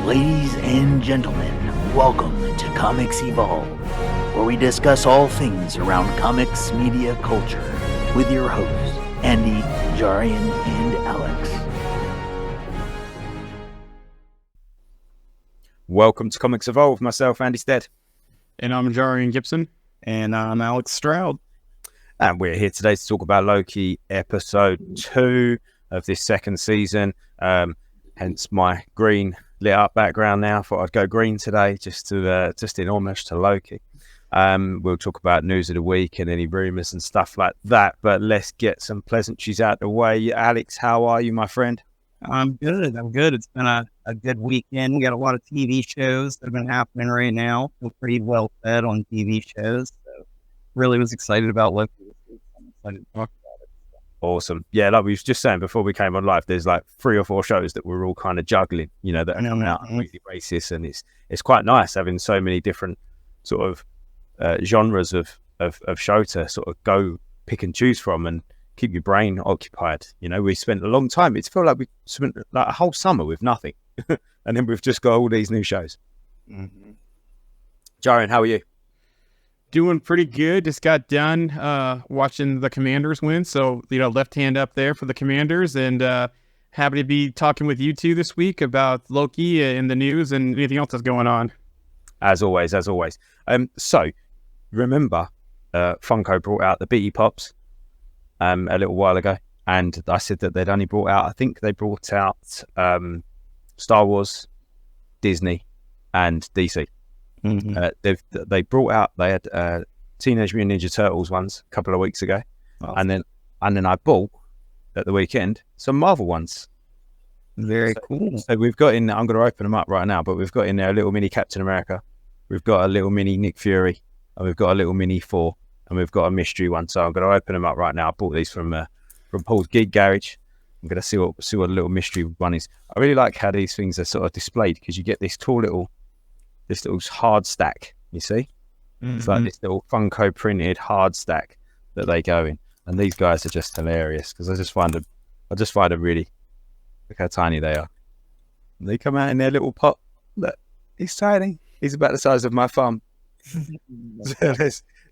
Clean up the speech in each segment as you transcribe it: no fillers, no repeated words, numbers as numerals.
Ladies and gentlemen, welcome to Comics Evolve, where we discuss all things around comics media culture with your hosts, Andy, Jarian, and Alex. Welcome to Comics Evolve, myself, Andy Stead. And I'm Jarian Gibson. And I'm Alex Stroud. And we're here today to talk about Loki episode 2 of this second season. Hence my green lit up background now. Thought I'd go green today just in homage to Loki. We'll talk about news of the week and any rumours and stuff like that. But let's get some pleasantries out the way. Alex, how are you, my friend? I'm good. It's been a good weekend. We got a lot of TV shows that have been happening right now. Feel pretty well fed on TV shows. So really was excited about Loki this week. I'm excited to talk about it. Awesome. Yeah, like we was just saying before we came on live, there's like 3 or 4 shows that we're all kind of juggling, that are coming out on a weekly basis. And it's quite nice having so many different sort of genres of show to sort of go pick and choose from and keep your brain occupied. We spent a long time. It felt like we spent like a whole summer with nothing. And then we've just got all these new shows. Mm-hmm. Jarian, how are you? Doing pretty good. Just got done watching the Commanders win. So, left hand up there for the Commanders. And happy to be talking with you two this week about Loki and the news and anything else that's going on. As always. So, remember, Funko brought out the Bitty Pops a little while ago. And I said that they'd only brought out, I think they brought out Star Wars, Disney, and DC. Mm-hmm. They brought out, they had Teenage Mutant Ninja Turtles ones a couple of weeks ago, and then I bought at the weekend some Marvel ones. Very cool. So we've got in, I'm going to open them up right now, but we've got in there a little mini Captain America, we've got a little mini Nick Fury, and we've got a little mini Thor, and we've got a mystery one. So I'm going to open them up right now. I bought these from Paul's Geek Garage. I'm going to see what a little mystery one is. I really like how these things are sort of displayed because you get this little hard stack, you see? Mm-hmm. It's like this little Funko printed hard stack that they go in. And these guys are just hilarious because I just find them really, look how tiny they are. And they come out in their little pot. Look, he's tiny. He's about the size of my thumb. So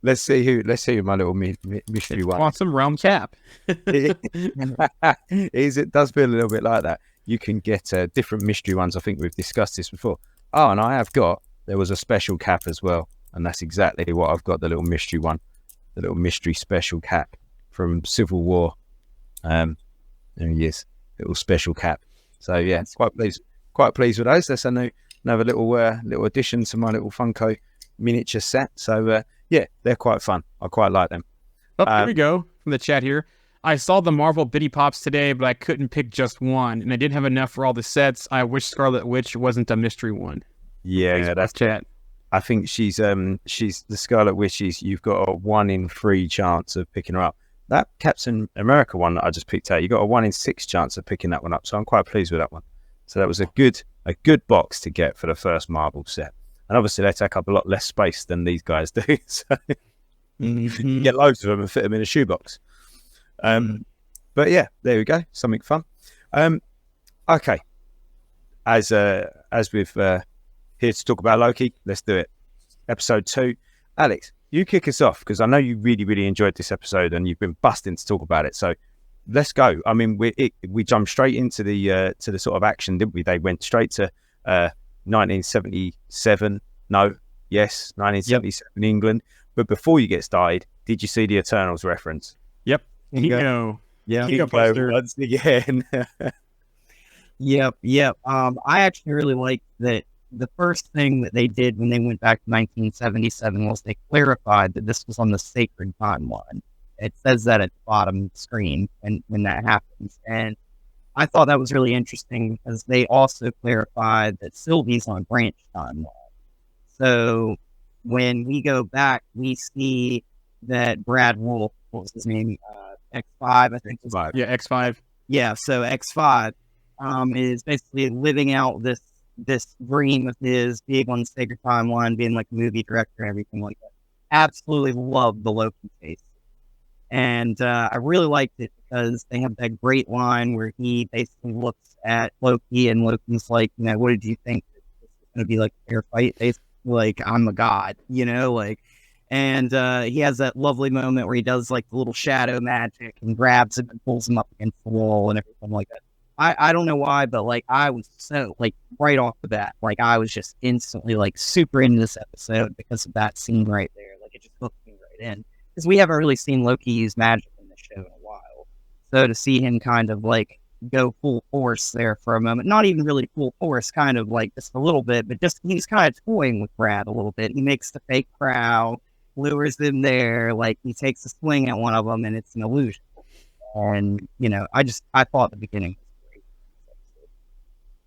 let's see who my little mystery one. Want some round cap? It does feel a little bit like that. You can get different mystery ones. I think we've discussed this before. Oh, and there was a special cap as well. And that's exactly what I've got, the little mystery one. The little mystery special cap from Civil War. There he is, little special cap. So yeah, quite pleased with those. That's another little addition to my little Funko miniature set. So yeah, they're quite fun. I quite like them. Here we go from the chat here. I saw the Marvel Bitty Pops today, but I couldn't pick just one, and I didn't have enough for all the sets. I wish Scarlet Witch wasn't a mystery one. Yeah, that's chat. I think she's the Scarlet Witch. You've got a 1 in 3 chance of picking her up. That Captain America one that I just picked out, you got a 1 in 6 chance of picking that one up. So I'm quite pleased with that one. So that was a good box to get for the first Marvel set. And obviously they take up a lot less space than these guys do. So you get loads of them and fit them in a shoebox. But yeah, there we go. Something fun. Okay. As we've here to talk about Loki, let's do it. Episode 2. Alex, you kick us off because I know you really, really enjoyed this episode and you've been busting to talk about it. So let's go. I mean, we jumped straight into the sort of action, didn't we? They went straight to 1977. No, yes, 1977 Yep. England. But before you get started, did you see the Eternals reference? Yep. Yeah. Kiko poster. Once again. Yep. I actually really like that. The first thing that they did when they went back to 1977 was they clarified that this was on the sacred timeline. It says that at the bottom of the screen when that happens. And I thought that was really interesting because they also clarified that Sylvie's on a branch timeline. So when we go back, we see that Brad Wolf, what was his name? X5, I think. X5. Yeah, X5. Yeah, so X5 is basically living out this dream of his, being on the sacred timeline, being like a movie director and everything like that. Absolutely love the Loki case. And I really liked it because they have that great line where he basically looks at Loki and Loki's like, what did you think going to be like a fair fight. Like, I'm a god, and he has that lovely moment where he does like the little shadow magic and grabs him and pulls him up against the wall and everything like that. I don't know why, but like I was so like right off the bat, like I was just instantly like super into this episode because of that scene right there. Like it just hooked me right in because we haven't really seen Loki use magic in the show in a while. So to see him kind of like go full force there for a moment, not even really full force, kind of like just a little bit, but just he's kind of toying with Brad a little bit. He makes the fake crow, lures them there, like he takes a swing at one of them, and it's an illusion. And I thought the beginning.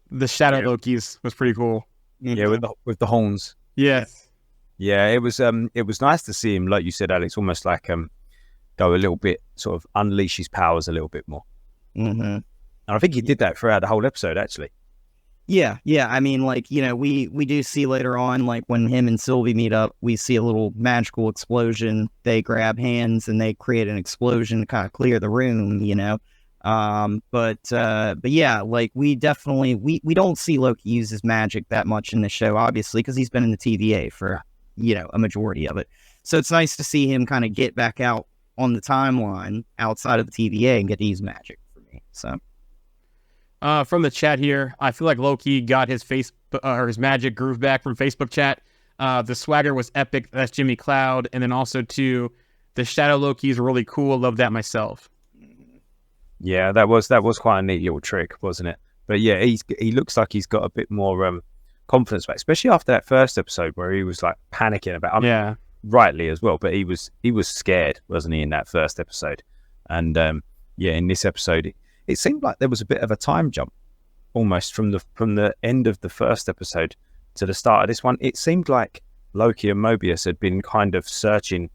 The Shadow Lokis was pretty cool. Yeah, with the horns. Yes. Yeah, it was nice to see him, like you said, Alex, almost like go a little bit, sort of unleash his powers a little bit more. Mm-hmm. And I think he did that throughout the whole episode, actually. Yeah. I mean, like, we do see later on, like when him and Sylvie meet up, we see a little magical explosion. They grab hands and they create an explosion to kind of clear the room, But yeah, like we definitely, we don't see Loki use his magic that much in the show, obviously, because he's been in the TVA for, a majority of it. So it's nice to see him kind of get back out on the timeline outside of the TVA and get to use magic for me. So. From the chat here, I feel like Loki got his his magic groove back from Facebook chat. The swagger was epic. That's Jimmy Cloud. And then also too, the Shadow Loki's really cool. Love that myself. Yeah, that was quite a neat little trick, wasn't it? But yeah, he looks like he's got a bit more confidence back, especially after that first episode where he was like panicking about. Rightly as well, but he was scared, wasn't he, in that first episode? And in this episode, it seemed like there was a bit of a time jump, almost from the end of the first episode to the start of this one. It seemed like Loki and Mobius had been kind of searching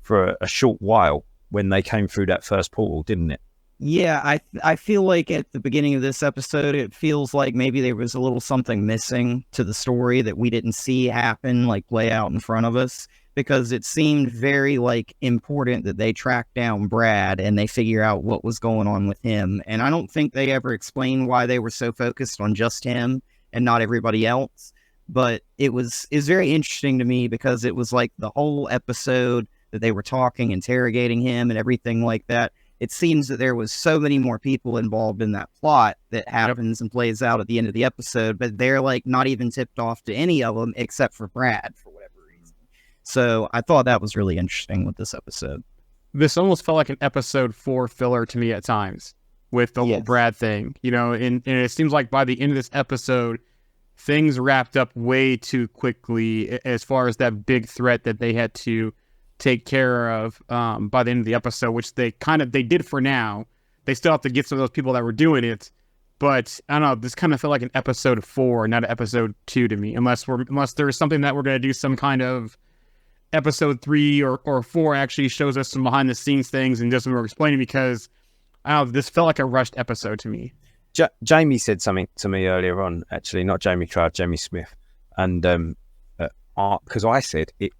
for a short while when they came through that first portal, didn't it? Yeah, I feel like at the beginning of this episode, it feels like maybe there was a little something missing to the story that we didn't see happen, like play out in front of us, because it seemed very like important that they track down Brad and they figure out what was going on with him. And I don't think they ever explained why they were so focused on just him and not everybody else. But it's very interesting to me because it was like the whole episode that they were talking, interrogating him and everything like that. It seems that there was so many more people involved in that plot that happens and plays out at the end of the episode, but they're like not even tipped off to any of them except for Brad for whatever reason. So I thought that was really interesting with this episode. This almost felt like an episode 4 filler to me at times with the whole Brad thing, and it seems like by the end of this episode, things wrapped up way too quickly as far as that big threat that they had to take care of by the end of the episode, which they did for now. They still have to get some of those people that were doing it, but I don't know, this kind of felt like an episode 4, not an episode 2 to me, unless there's something that we're going to do some kind of episode 3 or 4 actually shows us some behind the scenes things and doesn't explain, because I don't know, this felt like a rushed episode to me. Jamie said something to me earlier on, actually, not Jamie Cloud, Jamie Smith, and because I said it.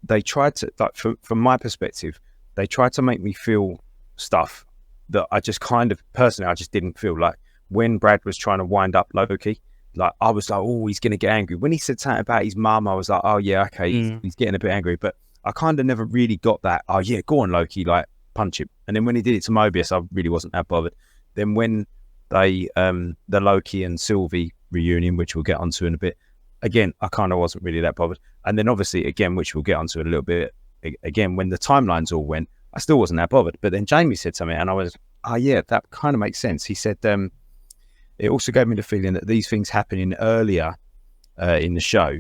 They tried to, like, from my perspective, they tried to make me feel stuff that I just kind of, personally, I just didn't feel. Like when Brad was trying to wind up Loki, like I was like, oh, he's going to get angry. When he said something about his mum, I was like, oh yeah, okay, he's getting a bit angry. But I kind of never really got that, oh yeah, go on Loki, like punch him. And then when he did it to Mobius, I really wasn't that bothered. Then when they, the Loki and Sylvie reunion, which we'll get onto in a bit, again, I kind of wasn't really that bothered. And then obviously, again, which we'll get onto in a little bit, again, when the timelines all went, I still wasn't that bothered. But then Jamie said something and I was, oh yeah, that kind of makes sense. He said, it also gave me the feeling that these things happening earlier in the show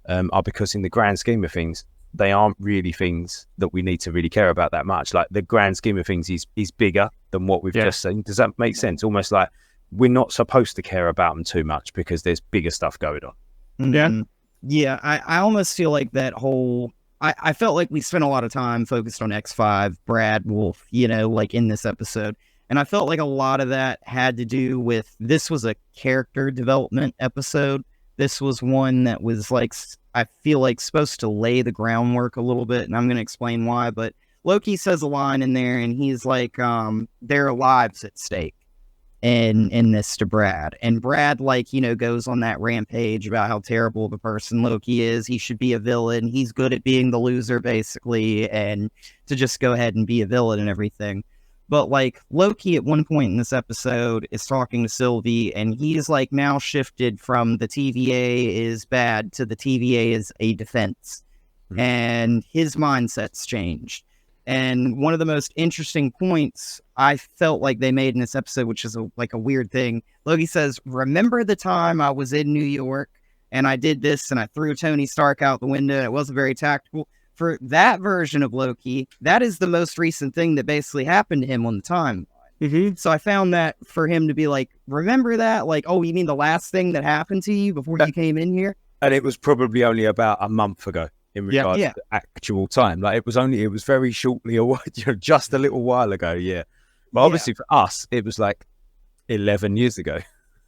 are because in the grand scheme of things, they aren't really things that we need to really care about that much. Like the grand scheme of things is bigger than what we've just seen. Does that make sense? Almost like we're not supposed to care about them too much because there's bigger stuff going on. Yeah. Yeah, I almost feel like that whole... I felt like we spent a lot of time focused on X5, Brad, Wolf, like in this episode. And I felt like a lot of that had to do with... This was a character development episode. This was one that was like, I feel like, supposed to lay the groundwork a little bit. And I'm going to explain why. But Loki says a line in there and he's like, there are lives at stake. in this to Brad. And Brad, like, goes on that rampage about how terrible of a person Loki is. He should be a villain. He's good at being the loser, basically, and to just go ahead and be a villain and everything. But, like, Loki at one point in this episode is talking to Sylvie, and he's, like, now shifted from the TVA is bad to the TVA is a defense. Mm-hmm. And his mindset's changed. And one of the most interesting points I felt like they made in this episode, which is a weird thing, Loki says, remember the time I was in New York and I did this and I threw Tony Stark out the window and it wasn't very tactical? For that version of Loki, that is the most recent thing that basically happened to him on the timeline. Mm-hmm. So I found that for him to be like, remember that? Like, oh, you mean the last thing that happened to you before you came in here? And it was probably only about a month ago. In regards to actual time, like it was very shortly, just a little while ago, But obviously for us, it was like 11 years ago.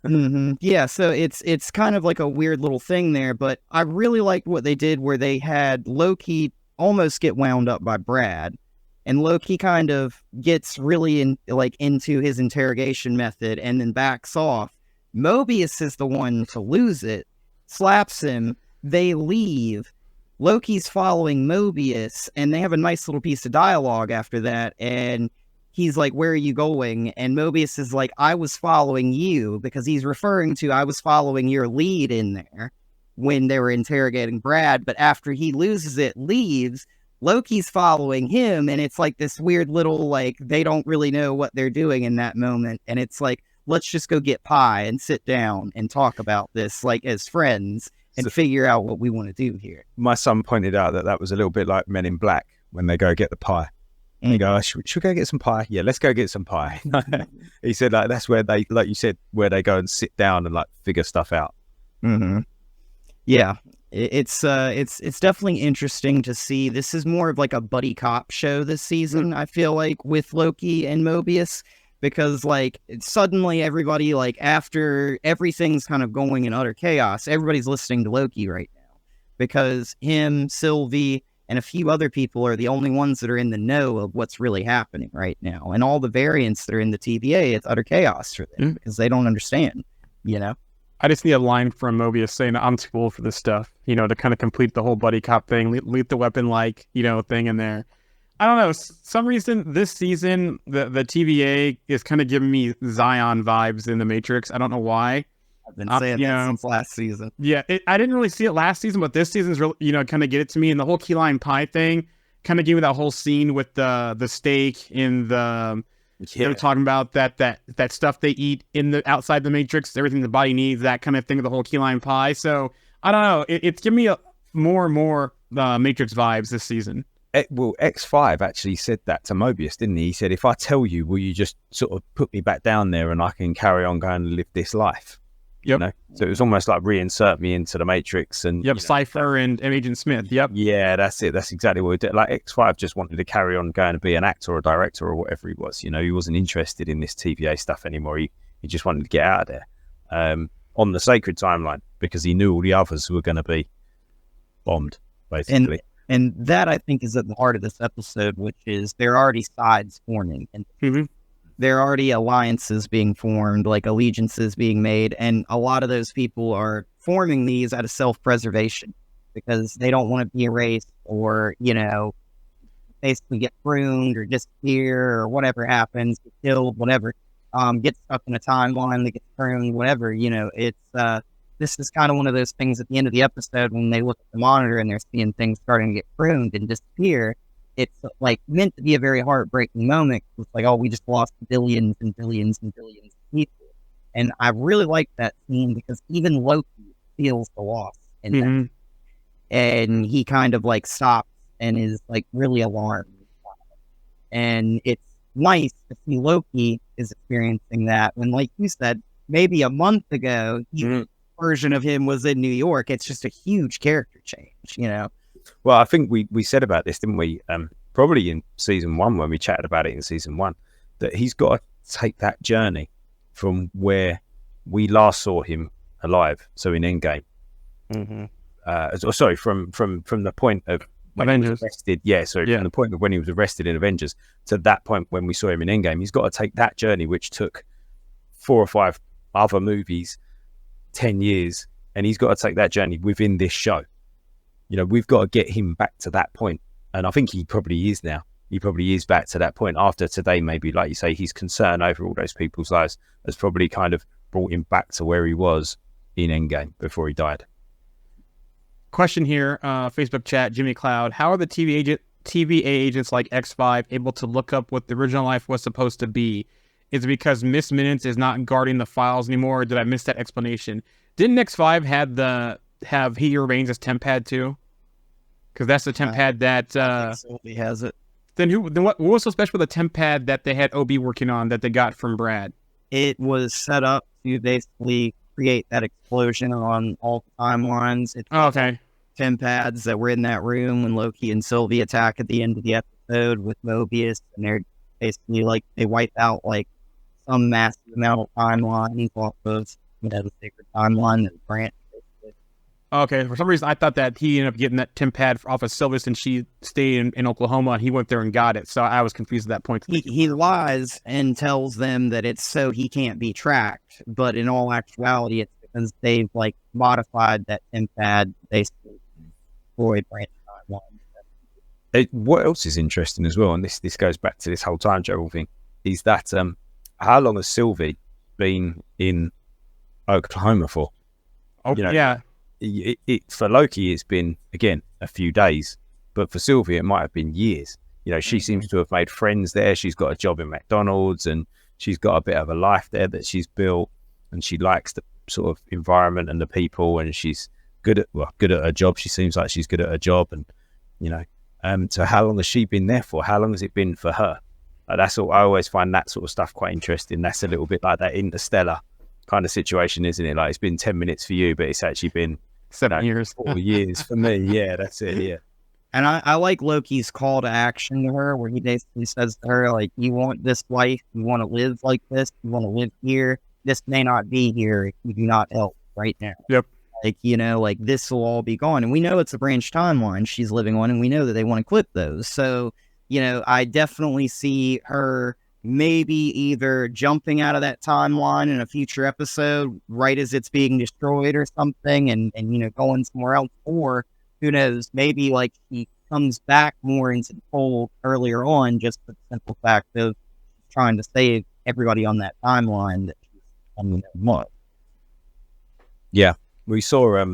Mm-hmm. Yeah, so it's kind of like a weird little thing there, but I really liked what they did where they had Loki almost get wound up by Brad, and Loki kind of gets really into his interrogation method and then backs off. Mobius is the one to lose it, slaps him, they leave. Loki's following Mobius, and they have a nice little piece of dialogue after that, and he's like, where are you going? And Mobius is like, I was following you, because he's referring to, I was following your lead in there when they were interrogating Brad, but after he loses it, leaves, Loki's following him, and it's like this weird little, like, they don't really know what they're doing in that moment, and it's like, let's just go get pie and sit down and talk about this, like, as friends, and figure out what we want to do here. My son pointed out that was a little bit like Men in Black when they go get the pie. And they go, should we go get some pie? Yeah, let's go get some pie. He said, like, that's where they, like you said, where they go and sit down and like figure stuff out. Mm-hmm. Yeah, it's definitely interesting to see. This is more of like a buddy cop show this season, I feel like, with Loki and Mobius. Because, like, suddenly everybody, like, after everything's kind of going in utter chaos, everybody's listening to Loki right now. Because him, Sylvie, and a few other people are the only ones that are in the know of what's really happening right now. And all the variants that are in the TVA, it's utter chaos for them because they don't understand, I just need a line from Mobius saying, I'm too old for this stuff, to kind of complete the whole buddy cop thing, lethal weapon-like, thing in there. I don't know. Some reason this season, the TVA is kind of giving me Zion vibes in the Matrix. I don't know why. I've been saying that since last season. Yeah, I didn't really see it last season, but this season's really, kind of get it to me. And the whole key lime pie thing kind of gave me that whole scene with the steak in the. They're talking about that stuff they eat in the outside the Matrix, everything the body needs, that kind of thing with the whole key lime pie. So I don't know. It's giving me more and more Matrix vibes this season. Well, X5 actually said that to Mobius, didn't he? He said, if I tell you, will you just sort of put me back down there and I can carry on going and live this life? Yep. So it was almost like reinsert me into the Matrix. And Cypher and Agent Smith. Yep. Yeah, that's it. That's exactly what he did. Like X5 just wanted to carry on going to be an actor or a director or whatever he was. He wasn't interested in this TVA stuff anymore. He just wanted to get out of there on the sacred timeline because he knew all the others were going to be bombed, basically. And that, I think, is at the heart of this episode, which is there are already sides forming. And there are already alliances being formed, like allegiances being made. And a lot of those people are forming these out of self-preservation because they don't want to be erased or, basically get pruned or disappear or whatever happens, get killed, whatever, get stuck in a timeline that gets pruned, whatever. This is kind of one of those things at the end of the episode when they look at the monitor and they're seeing things starting to get pruned and disappear. It's like meant to be a very heartbreaking moment. It's like, oh, we just lost billions and billions and billions of people. And I really like that scene because even Loki feels the loss in that. And he kind of like stops and is like really alarmed. And it's nice to see Loki is experiencing that when, like you said, maybe a month ago, version of him was in New York. It's just a huge character change, Well, I think we said about this, didn't we? Probably in season 1 when we chatted about it in season 1, that he's got to take that journey from where we last saw him alive. So in Endgame, sorry, from the point of when Avengers. He was arrested. Yeah, sorry, from the point of when he was arrested in Avengers to that point when we saw him in Endgame, he's got to take that journey, which took 4 or 5 other movies, 10 years, and he's got to take that journey within this show. You know, we've got to get him back to that point. And I think he probably is now. He probably is back to that point after today, maybe, like you say, his concern over all those people's lives has probably kind of brought him back to where he was in Endgame before he died. Question here, Facebook chat, Jimmy Cloud. How are the TVA agents like X5 able to look up what the original life was supposed to be? Is it because Miss Minutes is not guarding the files anymore, or did I miss that explanation? Didn't X5 have He Remains as temp pad too? Because that's the temp pad that Sylvie has it. Then what was so special with the temp pad that they had OB working on that they got from Brad? It was set up to basically create that explosion on all timelines. It's okay. 10 pads that were in that room when Loki and Sylvie attack at the end of the episode with Mobius, and they're basically like they wipe out like some massive amount of timelines off of the sacred timeline that Grant. Okay, for some reason I thought that he ended up getting that temp pad off of Sylvie and she stayed in Oklahoma and he went there and got it. So I was confused at that point. He lies and tells them that it's so he can't be tracked, but in all actuality, it's because they've like modified that temp pad basically for a branch timeline. What else is interesting as well, and this goes back to this whole time travel thing, is that how long has Sylvie been in Oklahoma for? Oh, yeah. For Loki, it's been, again, a few days, but for Sylvie, it might have been years. You know, she seems to have made friends there. She's got a job in McDonald's and she's got a bit of a life there that she's built, and she likes the sort of environment and the people, and she's good at her job. She seems like she's good at her job, and, you know, so how long has she been there for? How long has it been for her? That's all. I always find that sort of stuff quite interesting. That's a little bit like that Interstellar kind of situation, isn't it? Like, it's been 10 minutes for you, but it's actually been 7 years. 4 years for me. Yeah, that's it. Yeah. And I like Loki's call to action to her, where he basically says to her, like, you want this life, you want to live like this, you want to live here. This may not be here if you do not help right now. Yep. Like, you know, like this will all be gone. And we know it's a branch timeline she's living on, and we know that they want to clip those. So, you know, I definitely see her maybe either jumping out of that timeline in a future episode right as it's being destroyed or something, and you know, going somewhere else, or who knows, maybe like he comes back more into the fold earlier on, just for the simple fact of trying to save everybody on that timeline that she's on. Yeah, we saw a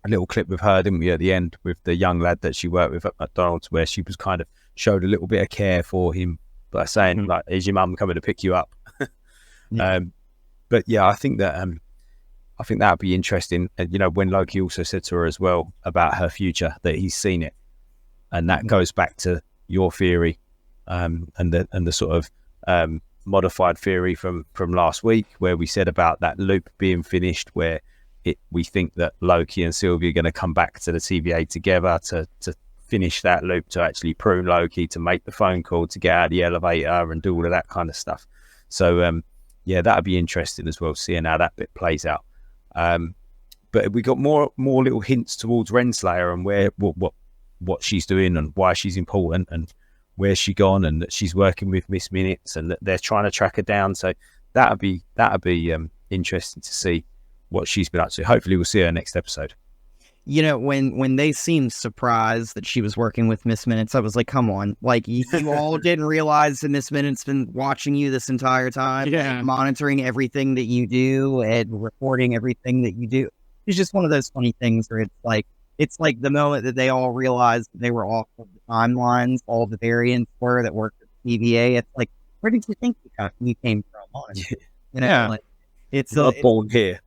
little clip with her, didn't we, at the end, with the young lad that she worked with at McDonald's, where she was kind of showed a little bit of care for him by saying, like, is your mum coming to pick you up? But yeah, I think that would be interesting. And, you know, when Loki also said to her as well about her future, that he's seen it, and that goes back to your theory, and the sort of modified theory from last week, where we said about that loop being finished, where we think that Loki and Sylvie are going to come back to the TVA together to finish that loop, to actually prune Loki, to make the phone call, to get out of the elevator and do all of that kind of stuff. So yeah, that'd be interesting as well, seeing how that bit plays out. But we got more little hints towards Renslayer and where what she's doing and why she's important and where's she gone, and that she's working with Miss Minutes and that they're trying to track her down. So that'd be interesting to see what she's been up to. Hopefully we'll see her next episode. You know, when they seemed surprised that she was working with Miss Minutes, I was like, come on. Like, you all didn't realize that Miss Minutes been watching you this entire time, monitoring everything that you do and recording everything that you do. It's just one of those funny things where it's like the moment that they all realized that they were off of the timelines, all the variants were that worked at TVA. It's like, where did you think you came from? Honestly? You know, like, it's not born here.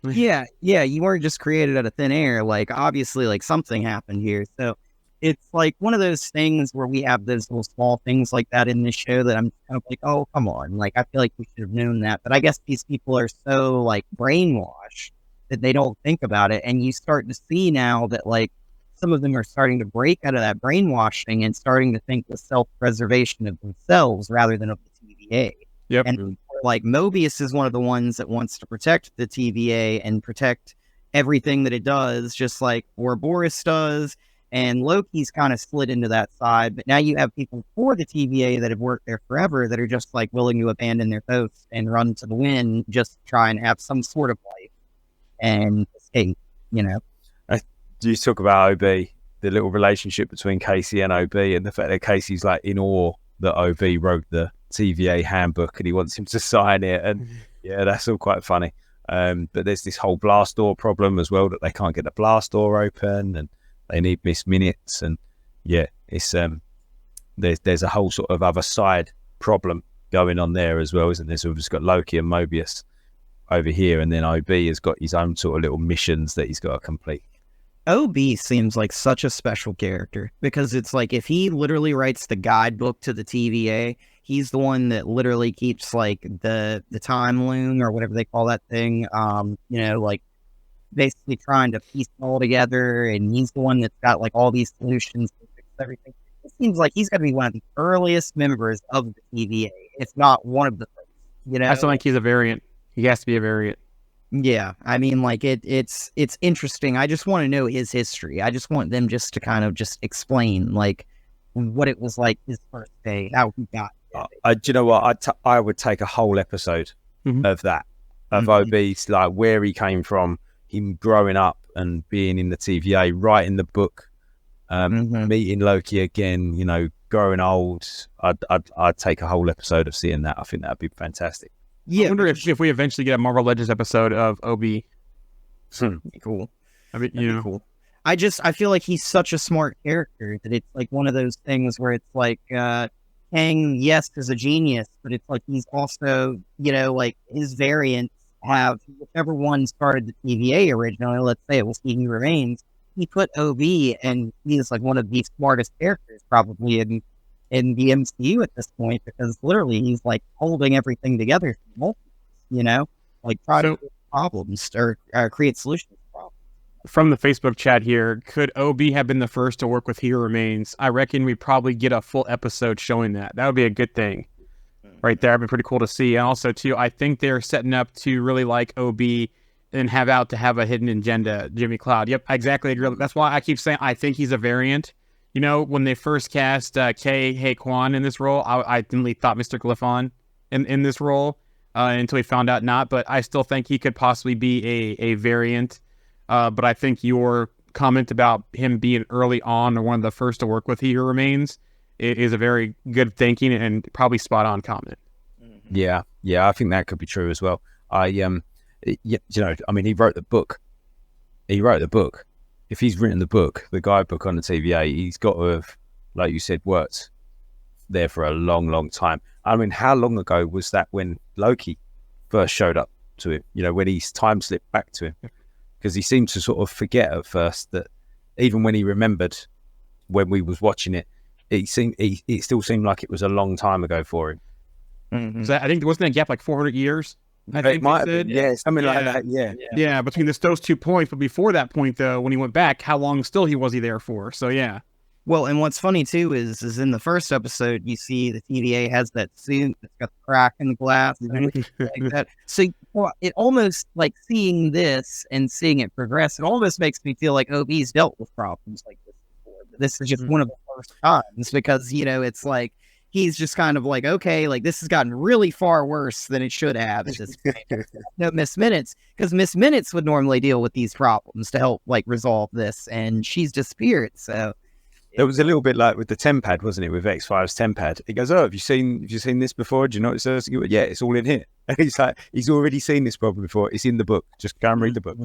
Yeah, you weren't just created out of thin air. Like, obviously, like, something happened here. So it's like one of those things where we have those little small things like that in this show that I'm kind of like, oh, come on. Like, I feel like we should have known that. But I guess these people are so, like, brainwashed that they don't think about it. And you start to see now that, like, some of them are starting to break out of that brainwashing and starting to think with self-preservation of themselves rather than of the TVA. Yep. And like, Mobius is one of the ones that wants to protect the TVA and protect everything that it does, just like Ouroboros does. And Loki's kind of slid into that side, but now you have people for the TVA that have worked there forever that are just like willing to abandon their posts and run to the wind just to try and have some sort of life and escape, you know. You talk about OB, the little relationship between Casey and OB, and the fact that Casey's like in awe that OB wrote the TVA handbook and he wants him to sign it, and yeah, that's all quite funny. But there's this whole blast door problem as well, that they can't get the blast door open and they need Miss Minutes, and yeah, it's there's a whole sort of other side problem going on there as well, isn't there? So we've just got Loki and Mobius over here, and then OB has got his own sort of little missions that he's got to complete. OB seems like such a special character because it's like if he literally writes the guidebook to the TVA, he's the one that literally keeps like the time loom or whatever they call that thing, you know, like basically trying to piece it all together, and he's the one that's got like all these solutions to fix everything. It seems like he's got to be one of the earliest members of the TVA, if not one of the first. You know, I still think he's a variant. He has to be a variant. Yeah, I mean, like it's interesting. I just want to know his history. I just want them just to kind of just explain like what it was like his first day, how he got. Do you know what? I would take a whole episode of that, of OB's, like where he came from, him growing up and being in the TVA, writing the book, meeting Loki again, you know, growing old. I'd take a whole episode of seeing that. I think that'd be fantastic. Yeah, I wonder if we eventually get a Marvel Legends episode of OB. Cool. I mean, you know, cool. I feel like he's such a smart character that it's like one of those things where it's like Kang, yes, is a genius, but it's like he's also, you know, like his variants have, whichever one started the TVA originally, let's say it was He Remains, he put OB, and he's like one of the smartest characters probably in the MCU at this point, because literally he's like holding everything together, you know, like try to create problems or create solutions to problems. From the Facebook chat here, could OB have been the first to work with He Remains? I reckon we probably get a full episode showing that. That would be a good thing. Right there, it'd be pretty cool to see. And also, too, I think they're setting up to really like OB and have a hidden agenda, Jimmy Cloud. Yep, exactly. That's why I keep saying I think he's a variant. You know, when they first cast Kei Hei Kwan in this role, I didn't thought Mr. Glyphon in this role until we found out not. But I still think he could possibly be a variant. But I think your comment about him being early on or one of the first to work with He Who Remains is a very good thinking and probably spot on comment. Yeah, I think that could be true as well. You know, I mean, he wrote the book. If he's written the book, the guidebook on the TVA, he's got to have, like you said, worked there for a long, long time. I mean, how long ago was that when Loki first showed up to him? You know, when he's time slipped back to him, because he seemed to sort of forget at first that even when he remembered when we was watching it, it still seemed like it was a long time ago for him. So I think there wasn't a gap like 400 years. I think it might have been, yeah, something like that. Yeah, between those 2 points. But before that point, though, when he went back, how long still was he there for? So yeah. Well, and what's funny too is in the first episode you see the TVA has that suit that's got the crack in the glass and everything like that. So it almost like seeing this and seeing it progress, it almost makes me feel like OB's dealt with problems like this before. But this is just one of the first times because, you know, it's like he's just kind of like, okay, like this has gotten really far worse than it should have at this point. No, Miss Minutes, because Miss Minutes would normally deal with these problems to help like resolve this, and she's disappeared. So there was a little bit like with the TemPad, wasn't it? With X5's TemPad, he goes, "Oh, have you seen this before? Do you know what it says?" He goes, "Yeah, it's all in here." And he's like, he's already seen this problem before. It's in the book. Just go and read the book.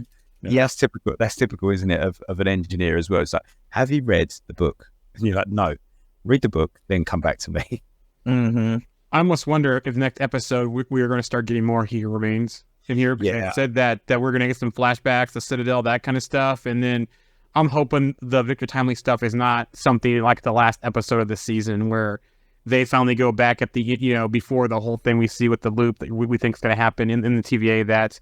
Yeah, that's typical. That's typical, isn't it, of an engineer as well? It's like, have you read the book? And you're like, no. Read the book, then come back to me. I almost wonder if next episode we are going to start getting more He Who Remains in here. Yeah. It said that we're going to get some flashbacks, the Citadel, that kind of stuff, and then I'm hoping the Victor Timely stuff is not something like the last episode of the season where they finally go back at the, you know, before the whole thing we see with the loop that we think is going to happen in the TVA. That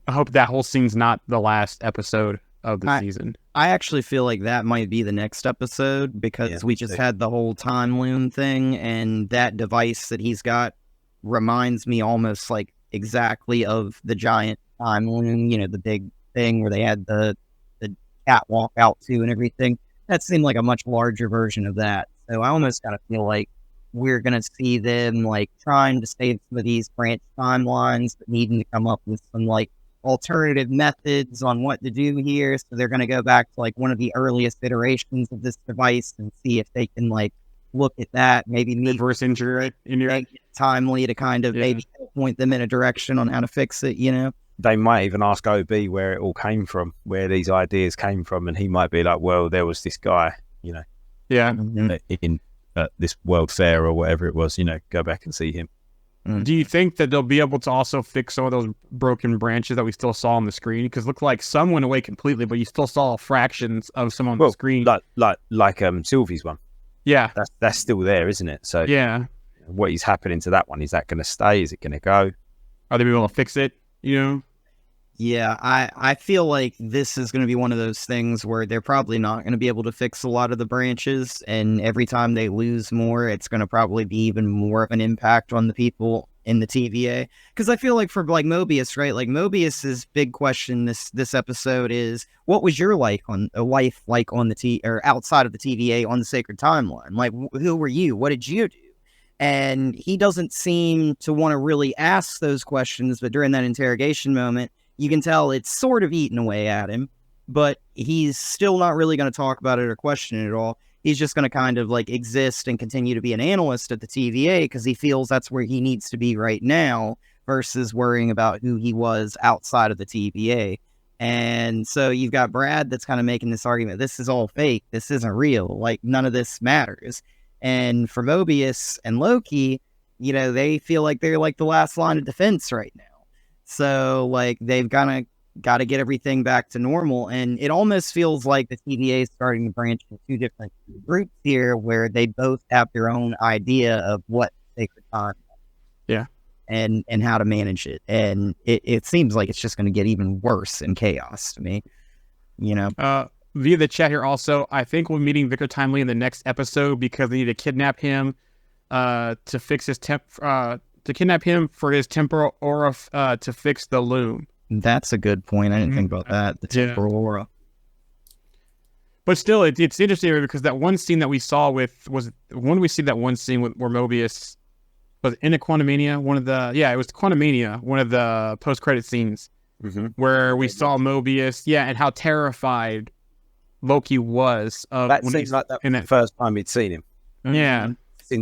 I hope that whole scene's not the last episode of the season. I actually feel like that might be the next episode because we just had the whole time loom thing, and that device that he's got reminds me almost like exactly of the giant time loom, you know, the big thing where they had the catwalk out to and everything. that seemed like a much larger version of that. So I almost kind of feel like we're going to see them like trying to save some of these branch timelines, but needing to come up with some like alternative methods on what to do here. So they're going to go back to like one of the earliest iterations of this device and see if they can like look at that, maybe reverse engineer it timely to kind of maybe point them in a direction on how to fix it, you know? They might even ask OB where it all came from, where these ideas came from, and he might be like, well, there was this guy, you know, in this World Fair or whatever it was, you know, go back and see him. Do you think that they'll be able to also fix some of those broken branches that we still saw on the screen? Because it looked like some went away completely, but you still saw fractions of some on the screen. Like Sylvie's one. Yeah. That's still there, isn't it? So yeah. What is happening to that one? Is that going to stay? Is it going to go? Are they able to fix it? You know? Yeah, I feel like this is going to be one of those things where they're probably not going to be able to fix a lot of the branches, and every time they lose more, it's going to probably be even more of an impact on the people in the TVA. Because I feel like for like Mobius, right? Like Mobius's big question this episode is, what was your life on the or outside of the TVA on the Sacred Timeline? Like, who were you? What did you do? And he doesn't seem to want to really ask those questions, but during that interrogation moment, you can tell it's sort of eating away at him, but he's still not really going to talk about it or question it at all. He's just going to kind of like exist and continue to be an analyst at the TVA because he feels that's where he needs to be right now versus worrying about who he was outside of the TVA. And so you've got Brad that's kind of making this argument. This is all fake. This isn't real. Like none of this matters. And for Mobius and Loki, you know, they feel like they're like the last line of defense right now. So, like, they've got to get everything back to normal. And it almost feels like the TVA is starting to branch into two different groups here where they both have their own idea of what sacred time is. Yeah. And how to manage it. And it seems like it's just going to get even worse in chaos to me, you know? Via the chat here also, I think we're meeting Victor Timely in the next episode because they need to kidnap him to fix his to kidnap him for his temporal aura to fix the loom. That's a good point. I didn't think about that. The temporal aura. But still, it's interesting because that one scene that we saw where Mobius was in a Quantumania. It was Quantumania, one of the post-credit scenes where we saw Mobius, and how terrified Loki was of that seems like that the first time he'd seen him. Yeah.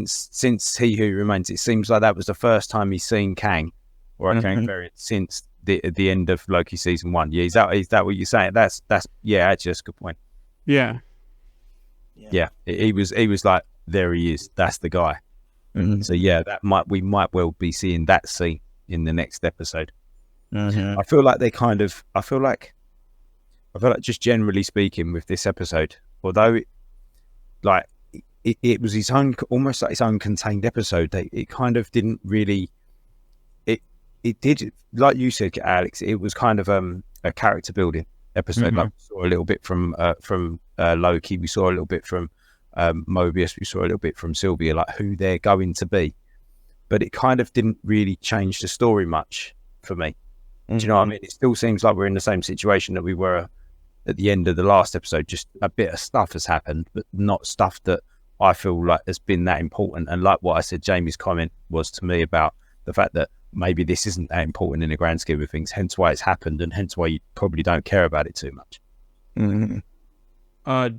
Since He Who Remains, it seems like that was the first time he's seen Kang or a Kang variant since the end of Loki season 1. Yeah, is that what you're saying? That's actually that's a good point. Yeah. He was like, there he is. That's the guy. So we might well be seeing that scene in the next episode. I feel like just generally speaking with this episode, although it was his own, almost like its own contained episode. It kind of didn't really. It did, like you said, Alex. It was kind of a character building episode. Like we saw a little bit from Loki. We saw a little bit from Mobius. We saw a little bit from Sylvie, like who they're going to be. But it kind of didn't really change the story much for me. Do you know what I mean? It still seems like we're in the same situation that we were at the end of the last episode. Just a bit of stuff has happened, but not stuff that I feel like has been that important. And like what I said, Jamie's comment was to me about the fact that maybe this isn't that important in the grand scheme of things, hence why it's happened and hence why you probably don't care about it too much.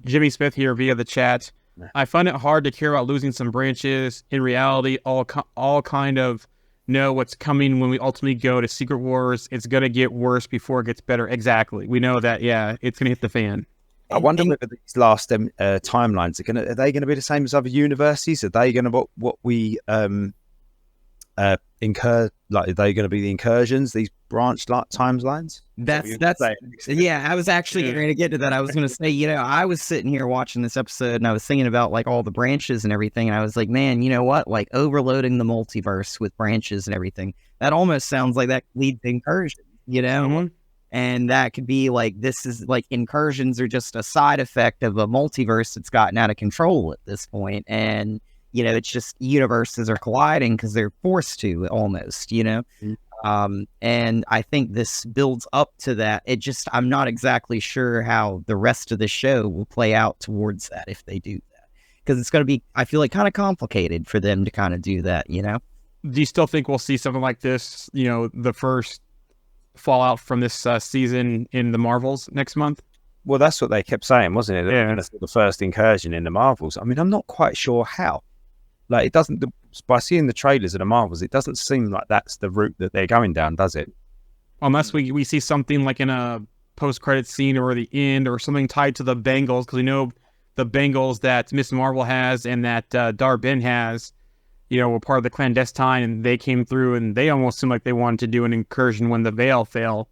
Jimmy Smith here via the chat. I find it hard to care about losing some branches. In reality, all kind of know what's coming when we ultimately go to Secret Wars. It's going to get worse before it gets better. Exactly. We know that, it's going to hit the fan. I wonder whether these last timelines are they going to be the same as other universes? Are they going to what we incur? Like, are they going to be the incursions? These branch timelines? I was actually going to get to that. I was going to say, I was sitting here watching this episode and I was thinking about like all the branches and everything, and I was like, man, you know what? Like overloading the multiverse with branches and everything. That almost sounds like that leads to incursions, And that could be like, this is like incursions are just a side effect of a multiverse that's gotten out of control at this point. And, it's just universes are colliding because they're forced to almost, And I think this builds up to that. I'm not exactly sure how the rest of the show will play out towards that if they do that. Because it's going to be, I feel like, kind of complicated for them to kind of do that, you know? Do you still think we'll see something like this, the first fallout from this season in the Marvels next month? Well, that's what they kept saying, wasn't it? Yeah. That's the first incursion in the Marvels. I mean, I'm not quite sure how. Like, it doesn't, by seeing the trailers of the Marvels, it doesn't seem like that's the route that they're going down, does it? Unless we see something like in a post-credit scene or the end or something tied to the Bengals, because we know the Bengals that Miss Marvel has and that Dar-Benn has, were part of the clandestine, and they came through, and they almost seemed like they wanted to do an incursion when the veil fell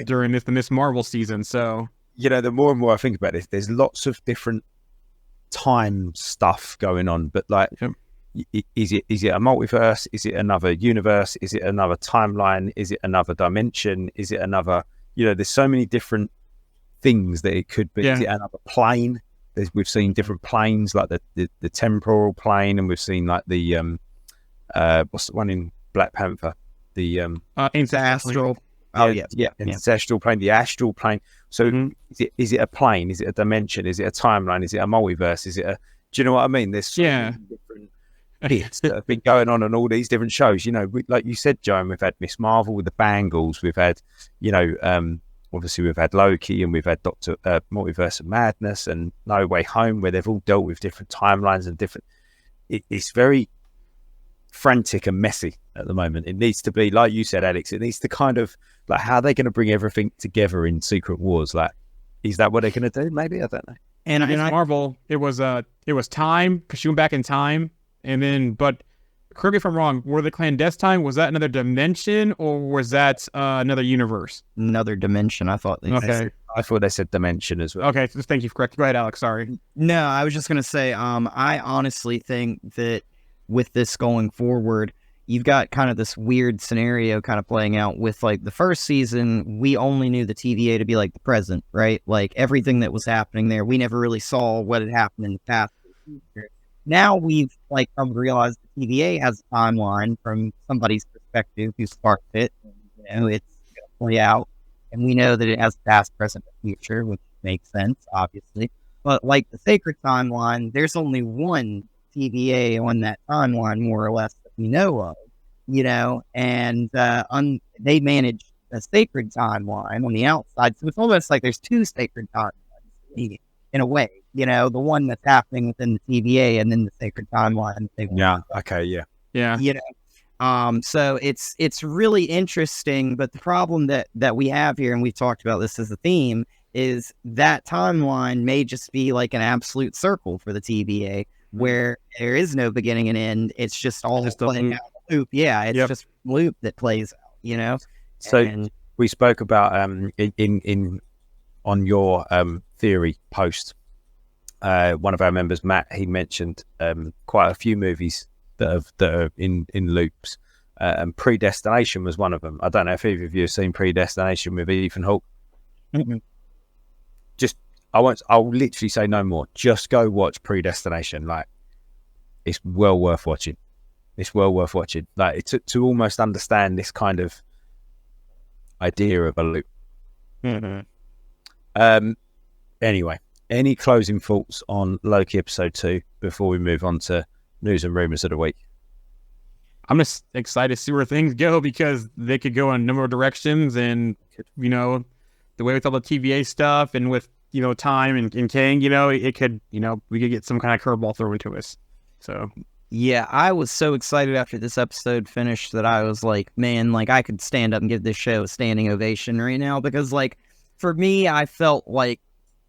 during the Miss Marvel season. So, the more and more I think about this, there's lots of different time stuff going on, but like, is it a multiverse? Is it another universe? Is it another timeline? Is it another dimension? Is it another, there's so many different things that it could be. Yeah. Is it another plane? We've seen different planes, like the temporal plane, and we've seen like the what's the one in Black Panther? The Astral. ancestral plane, the astral plane. So is it a plane? Is it a dimension? Is it a timeline? Is it a multiverse? Is it a? Do you know what I mean? There's so many different bits that have been going on all these different shows. Like you said, Joan, we've had Miss Marvel with the Bangles. We've had, obviously we've had Loki, and we've had Doctor Multiverse of Madness and No Way Home, where they've all dealt with different timelines and different. It's very frantic and messy at the moment. It needs to be, like you said, Alex. It needs to kind of like, how are they going to bring everything together in Secret Wars? Like, is that what they're going to do? Maybe, I don't know. And Marvel, it was time, because she went back in time, and then, but correct me if I'm wrong, were the clandestine, was that another dimension, or was that another universe? Another dimension, I thought. I thought they said dimension as well. Okay, thank you for correcting. Go ahead, Alex, sorry. No, I was just going to say, I honestly think that with this going forward, you've got kind of this weird scenario kind of playing out with, like, the first season, we only knew the TVA to be like the present, right? Like, everything that was happening there, we never really saw what had happened in the past. Now we've, like, come to realize the TVA has a timeline from somebody's perspective who sparked it. And, it's going to play out. And we know that it has past, present, and future, which makes sense, obviously. But like the sacred timeline, there's only one TVA on that timeline, more or less, that we know of, and they manage a sacred timeline on the outside. So it's almost like there's two sacred timelines in a way, the one that's happening within the TVA and then the sacred timeline. So it's really interesting, but the problem that we have here, and we've talked about this as a theme, is that timeline may just be like an absolute circle for the TVA, where there is no beginning and end. It's just all playing out a loop. Yeah, it's just a loop that plays out, So we spoke about on your theory post, one of our members, Matt, he mentioned quite a few movies that are in loops, and Predestination was one of them. I don't know if either of you have seen Predestination with Ethan Hawke. Mm-hmm. I'll literally say no more. Just go watch Predestination. Like, it's well worth watching. Like, to almost understand this kind of idea of a loop. Mm-hmm. Anyway, any closing thoughts on Loki episode 2 before we move on to news and rumors of the week? I'm just excited to see where things go, because they could go in a number of directions, and the way with all the TVA stuff and with time and Kang, it could, we could get some kind of curveball thrown to us. So yeah, I was so excited after this episode finished that I was like, man, like, I could stand up and give this show a standing ovation right now, because, like, for me, I felt like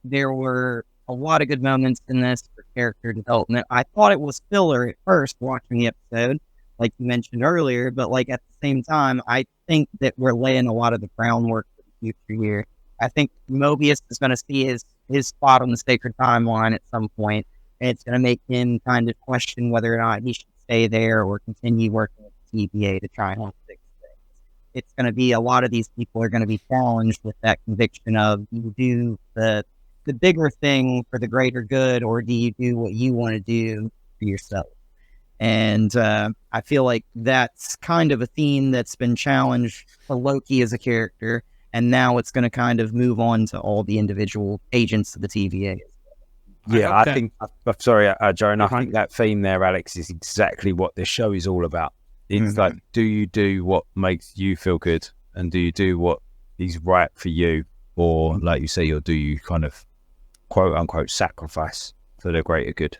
there were a lot of good moments in this for character development. I thought it was filler at first watching the episode, like you mentioned earlier, but, like, at the same time, I think that we're laying a lot of the groundwork for the future here. I think Mobius is going to see his spot on the sacred timeline at some point, and it's going to make him kind of question whether or not he should stay there or continue working with the TVA to try and help fix things. It's going to be, a lot of these people are going to be challenged with that conviction of, do you do the bigger thing for the greater good, or do you do what you want to do for yourself? And I feel like that's kind of a theme that's been challenged for Loki as a character, and now it's going to kind of move on to all the individual agents of the TVA. Yeah, I think. I'm sorry, Joan. I think that theme there, Alex, is exactly what this show is all about. It's like, do you do what makes you feel good, and do you do what is right for you, or like you say, or do you kind of quote unquote sacrifice for the greater good?